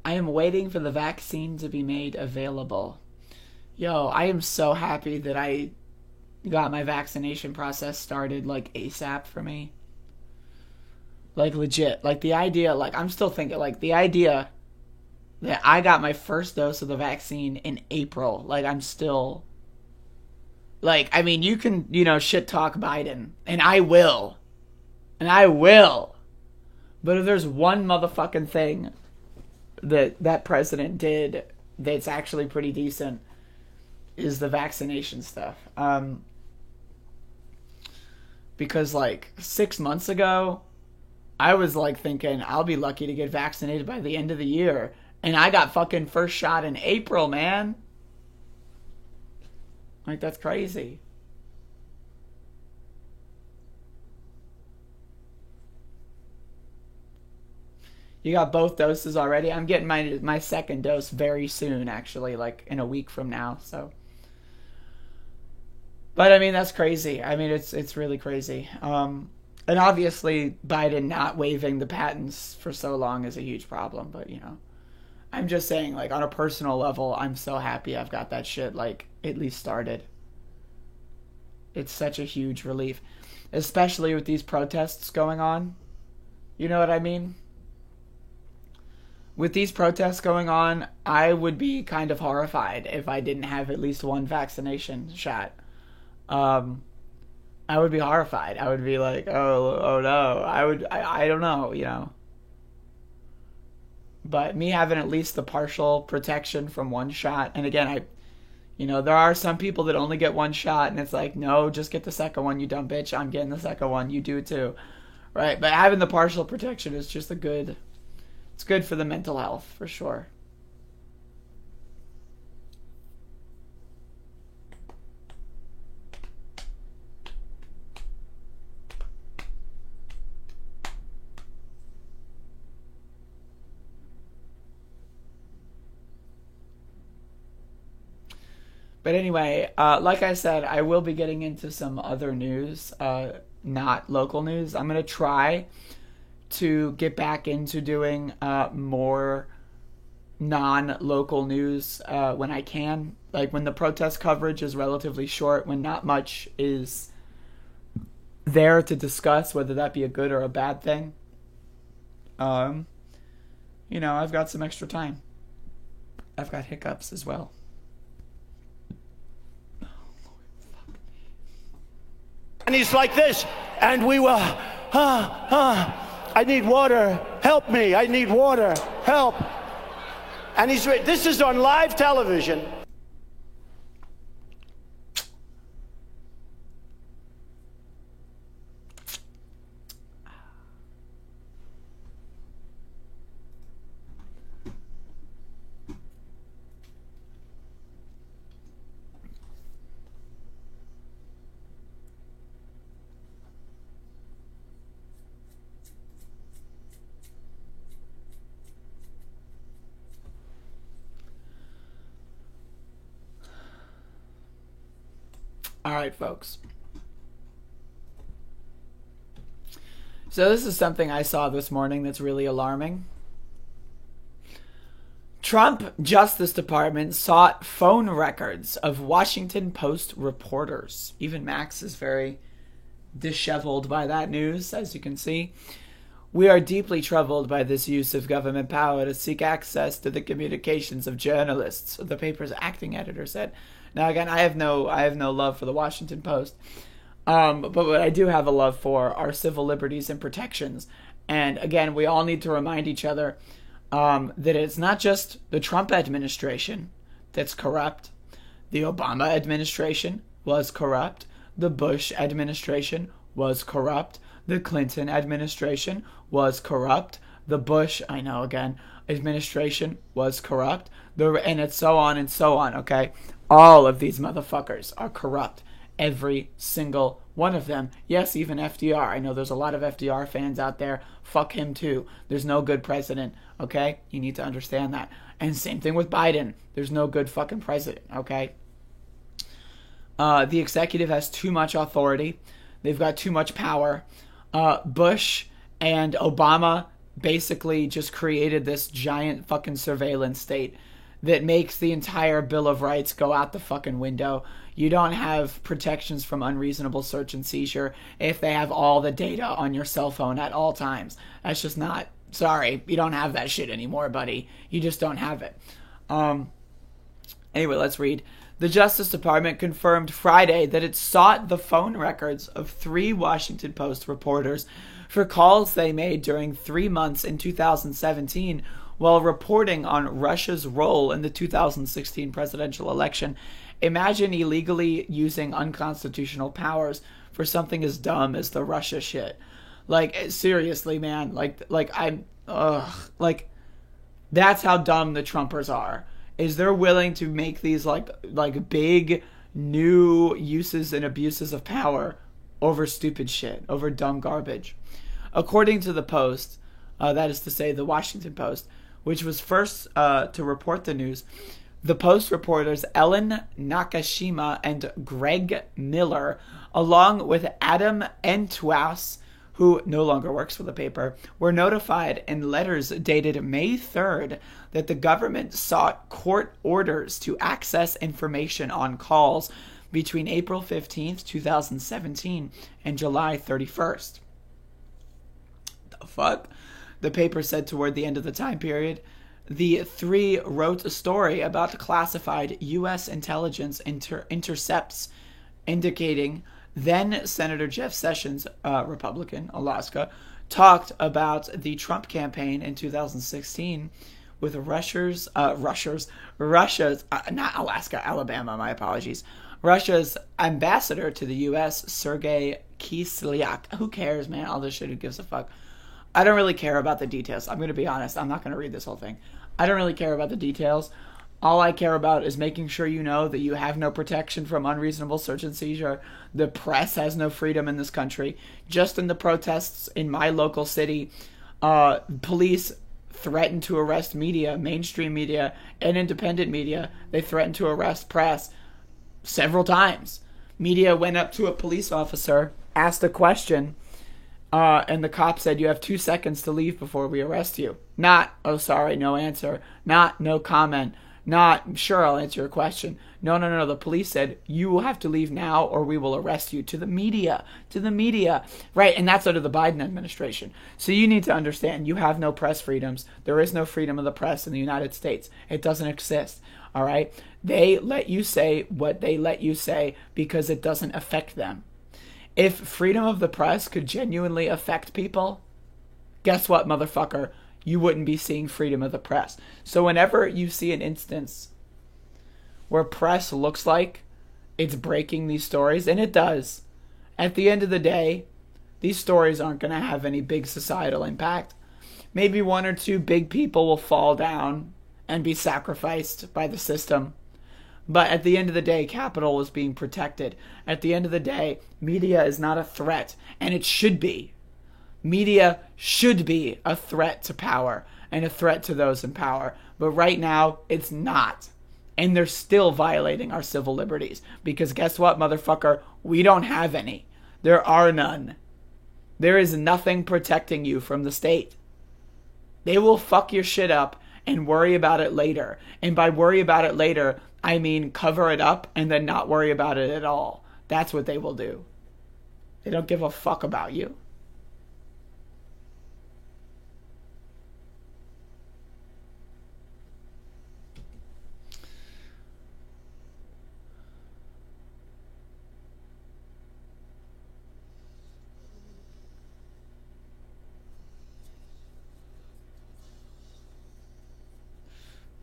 I am waiting for the vaccine to be made available. Yo, I am so happy that I got my vaccination process started, like, ASAP for me. Like, legit. Like, the idea, like, I'm still thinking, like, the idea that I got my first dose of the vaccine in April. Like, I'm still... Like, I mean, you can, shit talk Biden. And I will. And I will. But if there's one motherfucking thing that president did that's actually pretty decent, is the vaccination stuff. Because, like, 6 months ago, I was, like, thinking, I'll be lucky to get vaccinated by the end of the year. And I got fucking first shot in April, man. Like, that's crazy. You got both doses already? I'm getting my second dose very soon, actually, like, in a week from now, so... But, I mean, that's crazy. I mean, it's really crazy. And obviously, Biden not waiving the patents for so long is a huge problem. But, I'm just saying, like, on a personal level, I'm so happy I've got that shit, like, at least started. It's such a huge relief. Especially with these protests going on. You know what I mean? With these protests going on, I would be kind of horrified if I didn't have at least one vaccination shot. I would be horrified. I would be like, oh no. I don't know, But me having at least the partial protection from one shot, and again, there are some people that only get one shot, and it's like, no, just get the second one, you dumb bitch. I'm getting the second one, you do too, right? But having the partial protection is just it's good for the mental health, for sure. But anyway, like I said, I will be getting into some other news, not local news. I'm going to try to get back into doing more non-local news when I can. Like when the protest coverage is relatively short, when not much is there to discuss, whether that be a good or a bad thing. I've got some extra time. I've got hiccups as well. And he's like this, and we will, I need water, help me, I need water, help. And this is on live television. All right, folks. So this is something I saw this morning that's really alarming. Trump Justice Department sought phone records of Washington Post reporters. Even Max is very disheveled by that news, as you can see. We are deeply troubled by this use of government power to seek access to the communications of journalists, the paper's acting editor said. Now, again, I have no love for the Washington Post, but what I do have a love for are civil liberties and protections. And again, we all need to remind each other that it's not just the Trump administration that's corrupt. The Obama administration was corrupt. The Bush administration was corrupt. The Clinton administration was corrupt. The Bush, administration was corrupt. And it's so on and so on, okay? All of these motherfuckers are corrupt. Every single one of them. Yes, even FDR. I know there's a lot of FDR fans out there. Fuck him too. There's no good president, okay? You need to understand that. And same thing with Biden. There's no good fucking president, okay? The executive has too much authority. They've got too much power. Bush and Obama basically just created this giant fucking surveillance state that makes the entire Bill of Rights go out the fucking window. You don't have protections from unreasonable search and seizure if they have all the data on your cell phone at all times. That's just not, sorry, you don't have that shit anymore, buddy. You just don't have it. Anyway, let's read. The Justice Department confirmed Friday that it sought the phone records of 3 Washington Post reporters for calls they made during 3 months in 2017 while reporting on Russia's role in the 2016 presidential election. Imagine illegally using unconstitutional powers for something as dumb as the Russia shit. Like, seriously, man. That's how dumb the Trumpers are. Is they're willing to make these like big new uses and abuses of power over stupid shit, over dumb garbage. According to the Post, that is to say the Washington Post, which was first to report the news, the Post reporters Ellen Nakashima and Greg Miller, along with Adam Entous, who no longer works for the paper, were notified in letters dated May 3rd that the government sought court orders to access information on calls between April 15th, 2017 and July 31st. The fuck? The paper said toward the end of the time period, the 3 wrote a story about classified U.S. intelligence intercepts indicating then Senator Jeff Sessions, Republican, Alaska, talked about the Trump campaign in 2016 with Russia's, not Alaska, Alabama, my apologies, Russia's ambassador to the U.S., Sergei Kislyak. Who cares, man? All this shit, who gives a fuck? I don't really care about the details. I'm going to be honest. I'm not going to read this whole thing. I don't really care about the details. All I care about is making sure you know that you have no protection from unreasonable search and seizure. The press has no freedom in this country. Just in the protests in my local city, police threatened to arrest media, mainstream media, and independent media. They threatened to arrest press several times. Media went up to a police officer, asked a question, and the cop said, "You have 2 seconds to leave before we arrest you." Not, "Oh, sorry, no answer." Not, "No comment." Not, "Sure, I'll answer your question." No. The police said, "You will have to leave now or we will arrest you." To the media. Right, and that's under the Biden administration. So you need to understand, you have no press freedoms. There is no freedom of the press in the United States. It doesn't exist, all right? They let you say what they let you say because it doesn't affect them. If freedom of the press could genuinely affect people, guess what, motherfucker? You wouldn't be seeing freedom of the press. So whenever you see an instance where press looks like it's breaking these stories, and it does, at the end of the day, these stories aren't going to have any big societal impact. Maybe 1 or 2 big people will fall down and be sacrificed by the system. But at the end of the day, capital is being protected. At the end of the day, media is not a threat, and it should be. Media should be a threat to power and a threat to those in power. But right now, it's not. And they're still violating our civil liberties. Because guess what, motherfucker? We don't have any. There are none. There is nothing protecting you from the state. They will fuck your shit up and worry about it later. And by worry about it later, I mean cover it up and then not worry about it at all. That's what they will do. They don't give a fuck about you.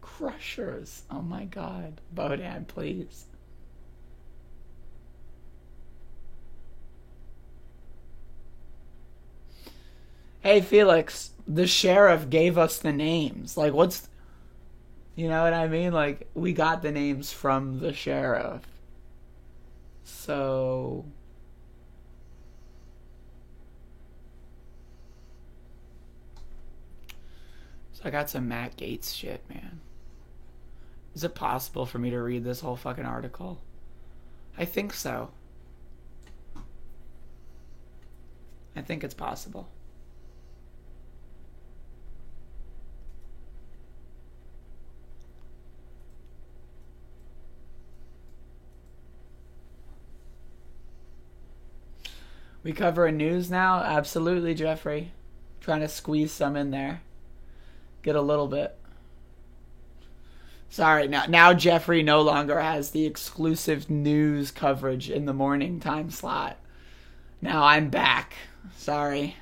Crushers. Oh my god. Bodan, please. Hey, Felix, the sheriff gave us the names. Like, what's... You know what I mean? Like, we got the names from the sheriff. So... So I got some Matt Gaetz shit, man. Is it possible for me to read this whole fucking article? I think so. I think it's possible. We covering news now? Absolutely, Jeffrey. Trying to squeeze some in there. Get a little bit. Sorry, now Jeffrey no longer has the exclusive news coverage in the morning time slot. Now I'm back. Sorry.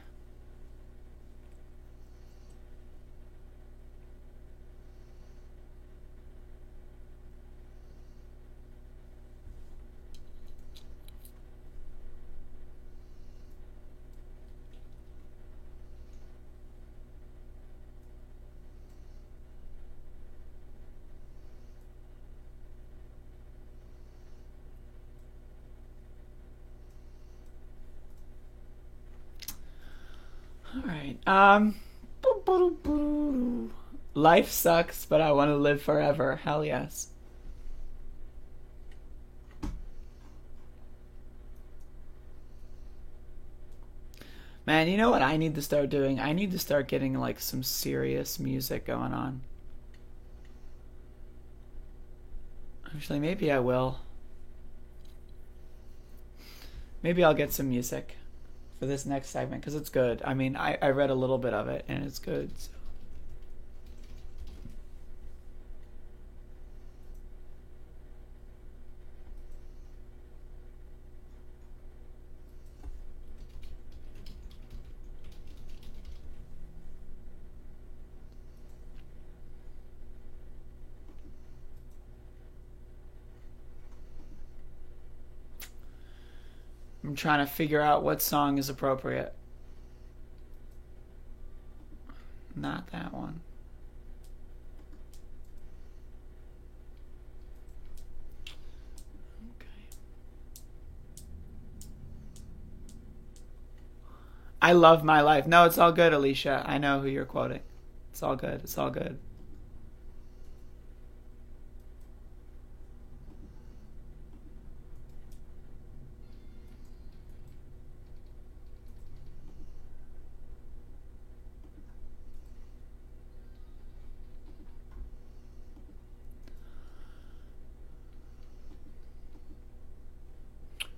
Alright, life sucks, but I want to live forever. Hell yes. Man, you know what I need to start doing? I need to start getting like some serious music going on. Actually, maybe I will. Maybe I'll get some music for this next segment, because it's good. I mean, I read a little bit of it, and it's good. So. I'm trying to figure out what song is appropriate. Not that one. I love my life. No, it's all good, Alicia. I know who you're quoting. It's all good. It's all good.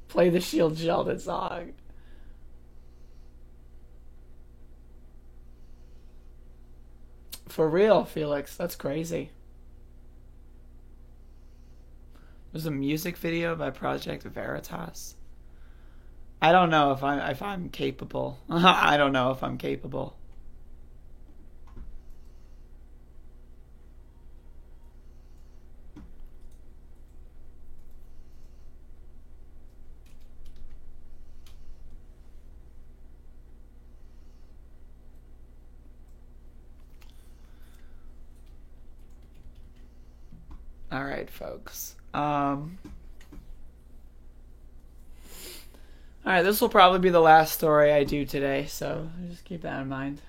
Play the Shield Sheldon song. For real, Felix. That's crazy. There's a music video by Project Veritas. I don't know if I'm capable. I don't know if I'm capable. All right, folks. All right, this will probably be the last story I do today, so just keep that in mind.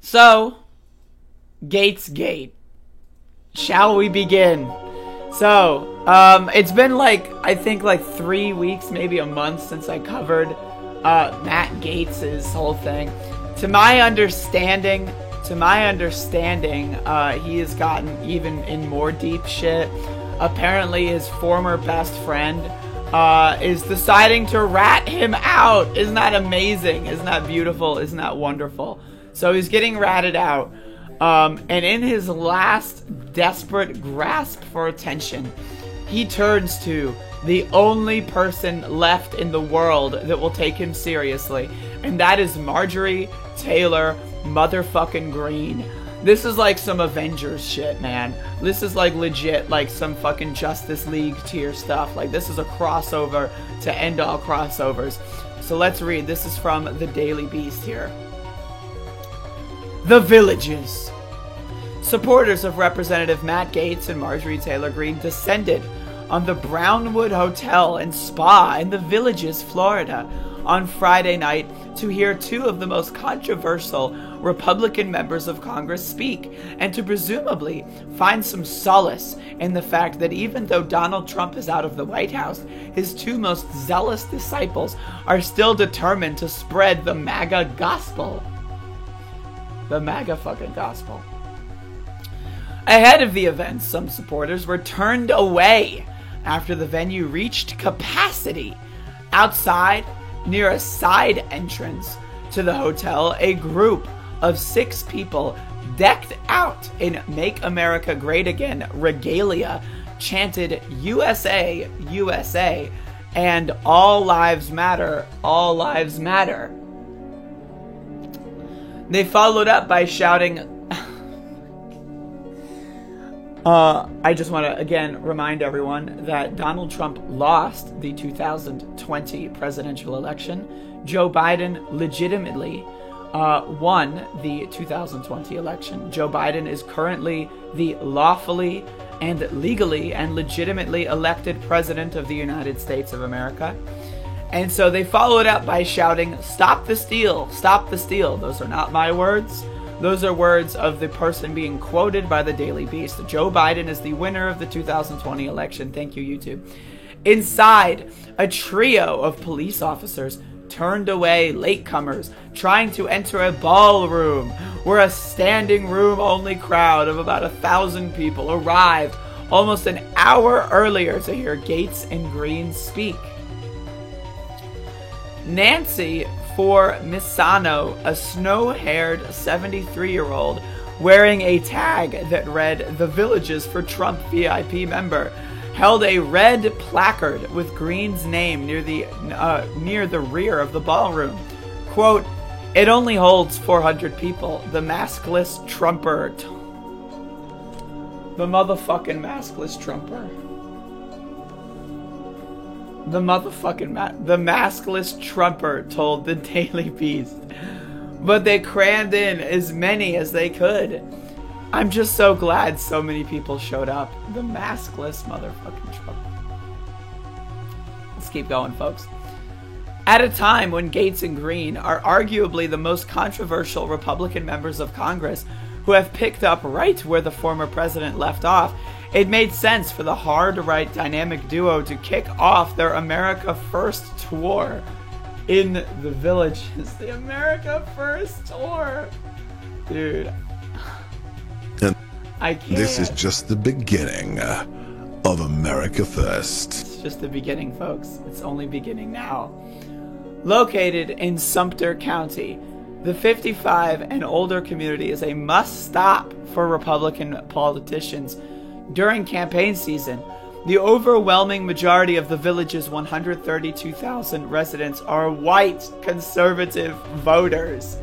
So, Gatesgate. Shall we begin? So, it's been I think 3 weeks, maybe a month since I covered Matt Gaetz's whole thing. To my understanding, he has gotten even in more deep shit. Apparently, his former best friend is deciding to rat him out. Isn't that amazing? Isn't that beautiful? Isn't that wonderful? So he's getting ratted out. And in his last desperate grasp for attention, he turns to the only person left in the world that will take him seriously. And that is Marjorie Taylor motherfucking Greene. This is some Avengers shit, man. This is legit some fucking Justice League tier stuff. This is a crossover to end all crossovers. So let's read. This is from the Daily Beast here. The Villages. Supporters of Representative Matt Gaetz and Marjorie Taylor Greene descended on the Brownwood Hotel and Spa in the Villages, Florida, on Friday night to hear two of the most controversial Republican members of Congress speak, and to presumably find some solace in the fact that even though Donald Trump is out of the White House, his two most zealous disciples are still determined to spread the MAGA gospel. The MAGA fucking gospel. Ahead of the event, some supporters were turned away after the venue reached capacity. Outside, near a side entrance to the hotel, a group of 6 people decked out in Make America Great Again regalia chanted USA, USA, and All Lives Matter, All Lives Matter. They followed up by shouting, I just want to again remind everyone that Donald Trump lost the 2020 presidential election. Joe Biden legitimately won the 2020 election. Joe Biden is currently the lawfully and legally and legitimately elected president of the United States of America. And so they followed up by shouting, "Stop the steal, stop the steal." Those are not my words. Those are words of the person being quoted by the Daily Beast. Joe Biden is the winner of the 2020 election. Thank you, YouTube. Inside, a trio of police officers turned away latecomers trying to enter a ballroom where a standing room only crowd of about 1,000 people arrived almost an hour earlier to hear Gaetz and Greene speak. Nancy Misano, a snow-haired 73-year-old wearing a tag that read "The Villages for Trump VIP Member," held a red placard with Greene's name near the rear of the ballroom. Quote, "It only holds 400 people. The maskless Trumper." The motherfucking maskless Trumper. The motherfucking the maskless Trumper told the Daily Beast. But they crammed in as many as they could. I'm just so glad so many people showed up. The maskless motherfucking Trumper. Let's keep going, folks. At a time when Gaetz and Green are arguably the most controversial Republican members of Congress who have picked up right where the former president left off, it made sense for the hard-right dynamic duo to kick off their America First tour in the villages. The America First tour. Dude. And I can't. This is just the beginning of America First. It's just the beginning, folks. It's only beginning now. Located in Sumter County, the 55 and older community is a must-stop for Republican politicians. During campaign season, the overwhelming majority of the village's 132,000 residents are white conservative voters.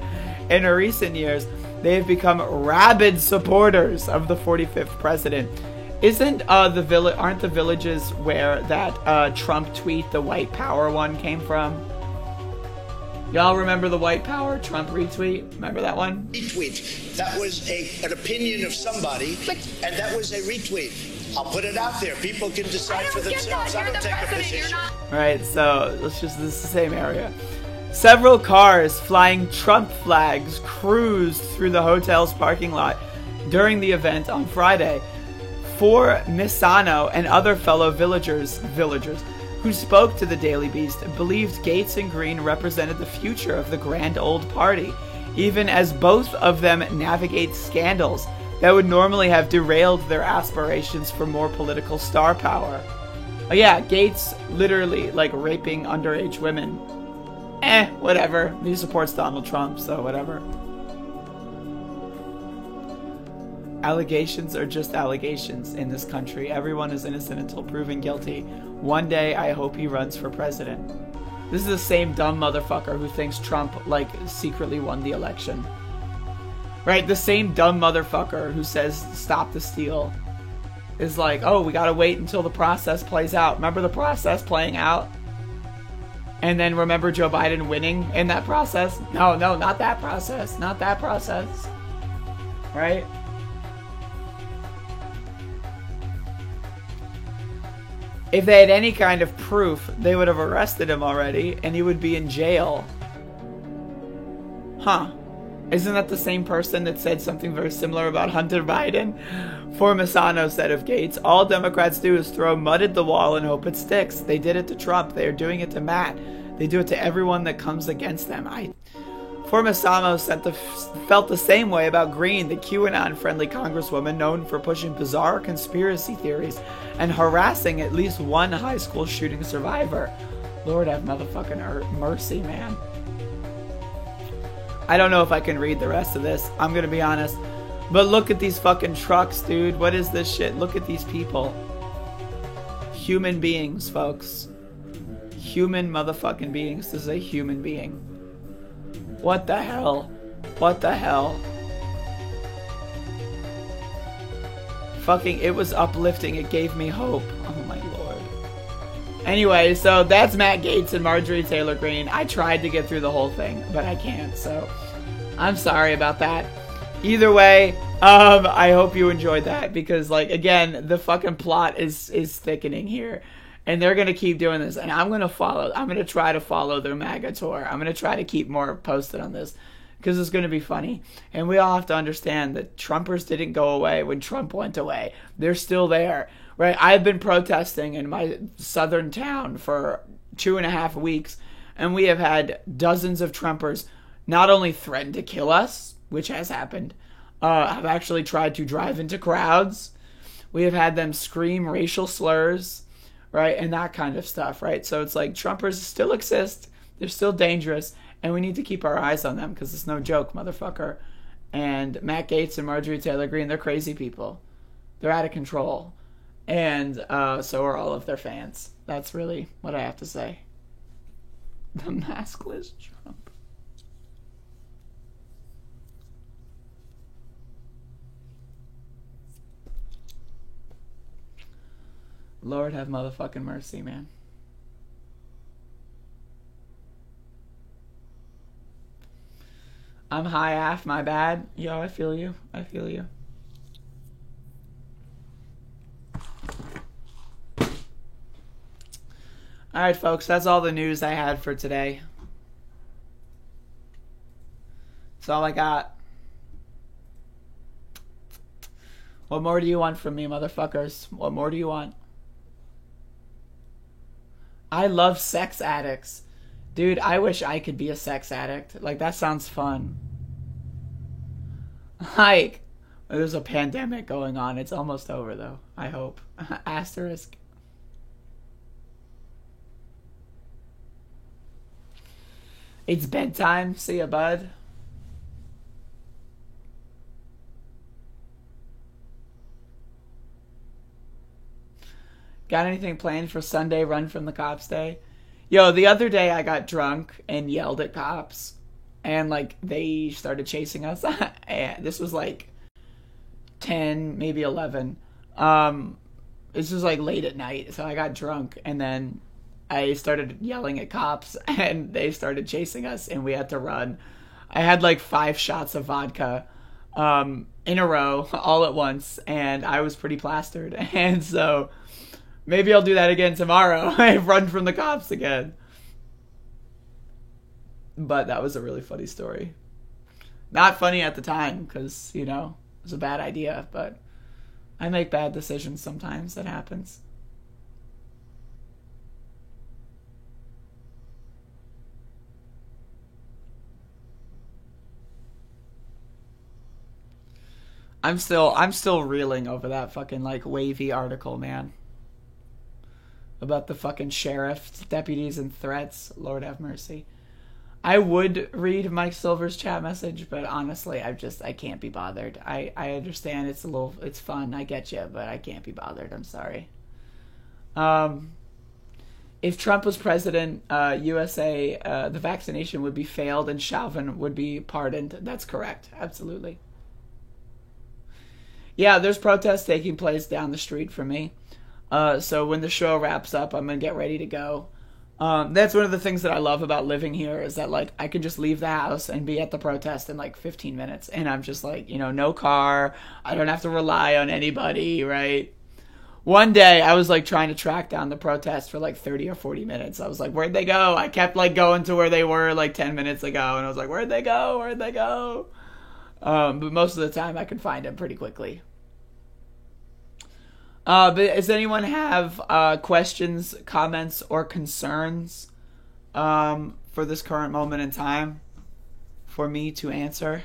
In recent years, they have become rabid supporters of the 45th president. Aren't the villages where that Trump tweet, the white power one, came from? Y'all remember the white power Trump retweet? Remember that one? Retweet. That was an opinion of somebody, and that was a retweet. I'll put it out there. People can decide for themselves. I don't take a position. Alright, so this is the same area. Several cars flying Trump flags cruised through the hotel's parking lot during the event on Friday. For Misano and other fellow villagers who spoke to the Daily Beast believed Gaetz and Green represented the future of the grand old party, even as both of them navigate scandals that would normally have derailed their aspirations for more political star power. Oh yeah, Gaetz literally like raping underage women. Whatever. He supports Donald Trump, so whatever. Allegations are just allegations in this country. Everyone is innocent until proven guilty. One day, I hope he runs for president. This is the same dumb motherfucker who thinks Trump, like, secretly won the election. Right? The same dumb motherfucker who says, stop the steal, is like, oh, we gotta wait until the process plays out. Remember the process playing out? And then remember Joe Biden winning in that process? No, not that process. Not that process. Right? If they had any kind of proof, they would have arrested him already, and he would be in jail. Huh. Isn't that the same person that said something very similar about Hunter Biden? Formisano said of Gaetz, all Democrats do is throw mud at the wall and hope it sticks. They did it to Trump. They are doing it to Matt. They do it to everyone that comes against them. Formisano felt the same way about Green, the QAnon-friendly congresswoman known for pushing bizarre conspiracy theories and harassing at least one high school shooting survivor. Lord have motherfucking mercy, man. I don't know if I can read the rest of this. I'm gonna be honest. But look at these fucking trucks, dude. What is this shit? Look at these people. Human beings, folks. Human motherfucking beings. This is a human being. What the hell? What the hell? Fucking, it was uplifting. It gave me hope. Oh my lord. Anyway, so that's Matt Gaetz and Marjorie Taylor Greene. I tried to get through the whole thing, but I can't, so I'm sorry about that. Either way, I hope you enjoyed that, because, like, again, the fucking plot is thickening here. And they're going to keep doing this. And I'm going to try to follow their MAGA tour. I'm going to try to keep more posted on this, because it's going to be funny. And we all have to understand that Trumpers didn't go away when Trump went away. They're still there, right? I've been protesting in my southern town for 2.5 weeks. And we have had dozens of Trumpers not only threaten to kill us, which has happened, have actually tried to drive into crowds. We have had them scream racial slurs, right? And that kind of stuff, right? So it's like Trumpers still exist. They're still dangerous. And we need to keep our eyes on them, because it's no joke, motherfucker. And Matt Gaetz and Marjorie Taylor Greene, they're crazy people. They're out of control. And so are all of their fans. That's really what I have to say. The maskless Trump. Lord have motherfucking mercy, man. I'm high AF, my bad. Yo, I feel you. I feel you. Alright, folks, that's all the news I had for today. That's all I got. What more do you want from me, motherfuckers? What more do you want? I love sex addicts. Dude, I wish I could be a sex addict. Like, that sounds fun. Like, there's a pandemic going on. It's almost over, though. I hope. Asterisk. It's bedtime. See ya, bud. Got anything planned for Sunday Run from the Cops Day? Yo, the other day I got drunk and yelled at cops. And, like, they started chasing us. And this was, like, 10, maybe 11. This was, like, late at night. So I got drunk. And then I started yelling at cops. And they started chasing us. And we had to run. I had, like, 5 shots of vodka in a row all at once. And I was pretty plastered. And so maybe I'll do that again tomorrow. I run from the cops again. But that was a really funny story. Not funny at the time, because, you know, it was a bad idea. But I make bad decisions sometimes. That happens. I'm still reeling over that fucking, like, wavy article, man. About the fucking sheriff, deputies, and threats. Lord have mercy. I would read Mike Silver's chat message, but honestly, I can't be bothered. I understand it's fun, I get you, but I can't be bothered. I'm sorry. If Trump was president, USA, the vaccination would be failed and Chauvin would be pardoned. That's correct. Absolutely. Yeah, there's protests taking place down the street from me. So when the show wraps up, I'm going to get ready to go. That's one of the things that I love about living here is that, like, I can just leave the house and be at the protest in, like, 15 minutes. And I'm just like, you know, no car. I don't have to rely on anybody, right? One day I was, like, trying to track down the protest for, like, 30 or 40 minutes. I was like, where'd they go? I kept, like, going to where they were, like, 10 minutes ago. And I was like, where'd they go? Where'd they go? But most of the time I can find them pretty quickly. But does anyone have questions, comments, or concerns for this current moment in time for me to answer?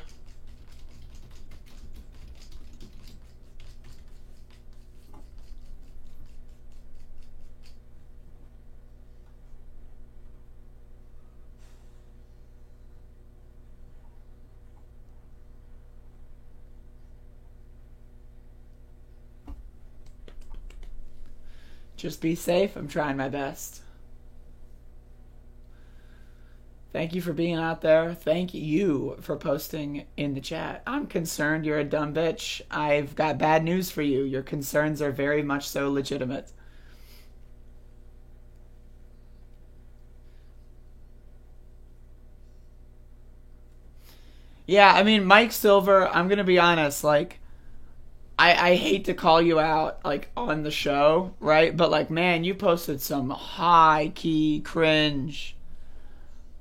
Just be safe. I'm trying my best. Thank you for being out there. Thank you for posting in the chat. I'm concerned you're a dumb bitch. I've got bad news for you. Your concerns are very much so legitimate. Yeah, I mean, Mike Silver, I'm going to be honest, like, I hate to call you out, like, on the show, right? But, like, man, you posted some high-key cringe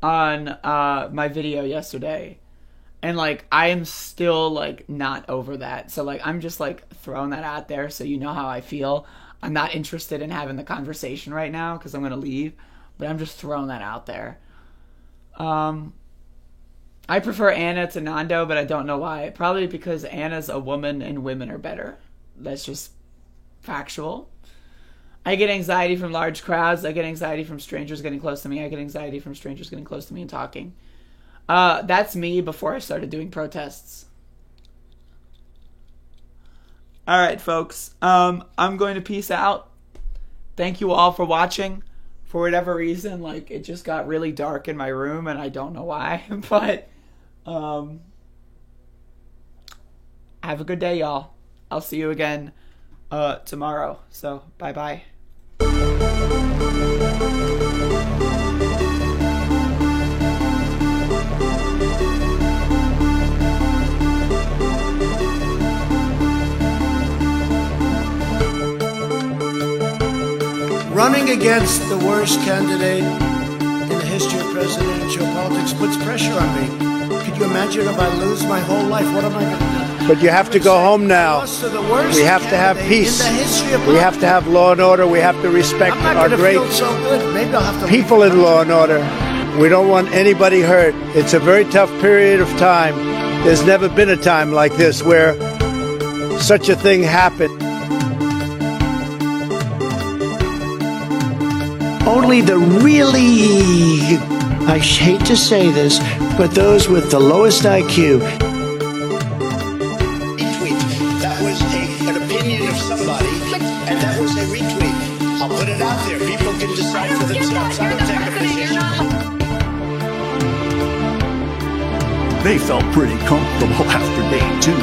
on my video yesterday. And, like, I am still, like, not over that. So, like, I'm just, like, throwing that out there so you know how I feel. I'm not interested in having the conversation right now because I'm going to leave. But I'm just throwing that out there. I prefer Anna to Nando, but I don't know why. Probably because Anna's a woman and women are better. That's just factual. I get anxiety from large crowds. I get anxiety from strangers getting close to me. I get anxiety from strangers getting close to me and talking. That's me before I started doing protests. All right, folks. I'm going to peace out. Thank you all for watching. For whatever reason, like, it just got really dark in my room, and I don't know why, but have a good day, y'all. I'll see you again tomorrow. So, bye-bye. Running against the worst candidate in the history of presidential politics puts pressure on me. Could you imagine if I lose my whole life? What am I going to do? But you have to go home now. We have to have peace. We have to have law and order. We have to respect our great people in law and order. We don't want anybody hurt. It's a very tough period of time. There's never been a time like this where such a thing happened. Only the really, I hate to say this, but those with the lowest IQ. That was an opinion of somebody, and that was a retweet. I'll put it out there. People can decide for themselves. I don't take a position. They felt pretty comfortable after day 2.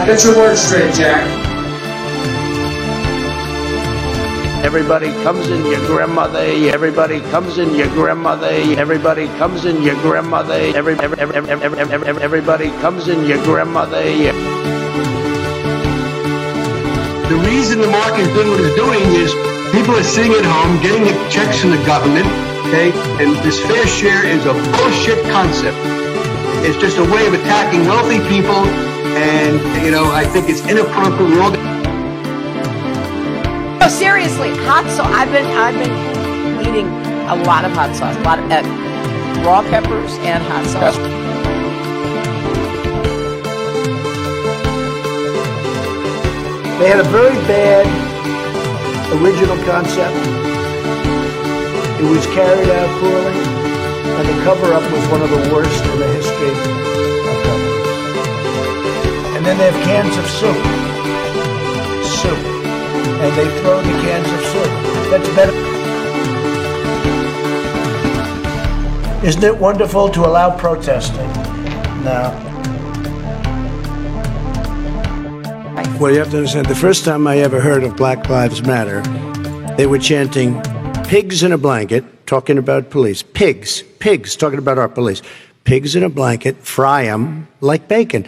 Get your words straight, Jack. Everybody comes in your grandmother. Everybody comes in your grandmother. Everybody comes in your grandmother. Everybody comes in your grandmother. The reason the market is doing what it's doing is people are sitting at home getting the checks from the government, okay? And this fair share is a bullshit concept. It's just a way of attacking wealthy people, and I think it's inappropriate. No, seriously, hot sauce. I've been eating a lot of hot sauce, a lot of raw peppers and hot sauce. They had a very bad original concept. It was carried out poorly, and the cover-up was one of the worst in the history of cover-ups. And then they have cans of soup. And they throw the cans of soup. That's better. Isn't it wonderful to allow protesting? No. Well, you have to understand, the first time I ever heard of Black Lives Matter, they were chanting, pigs in a blanket, talking about police. Pigs, talking about our police. Pigs in a blanket, fry them like bacon.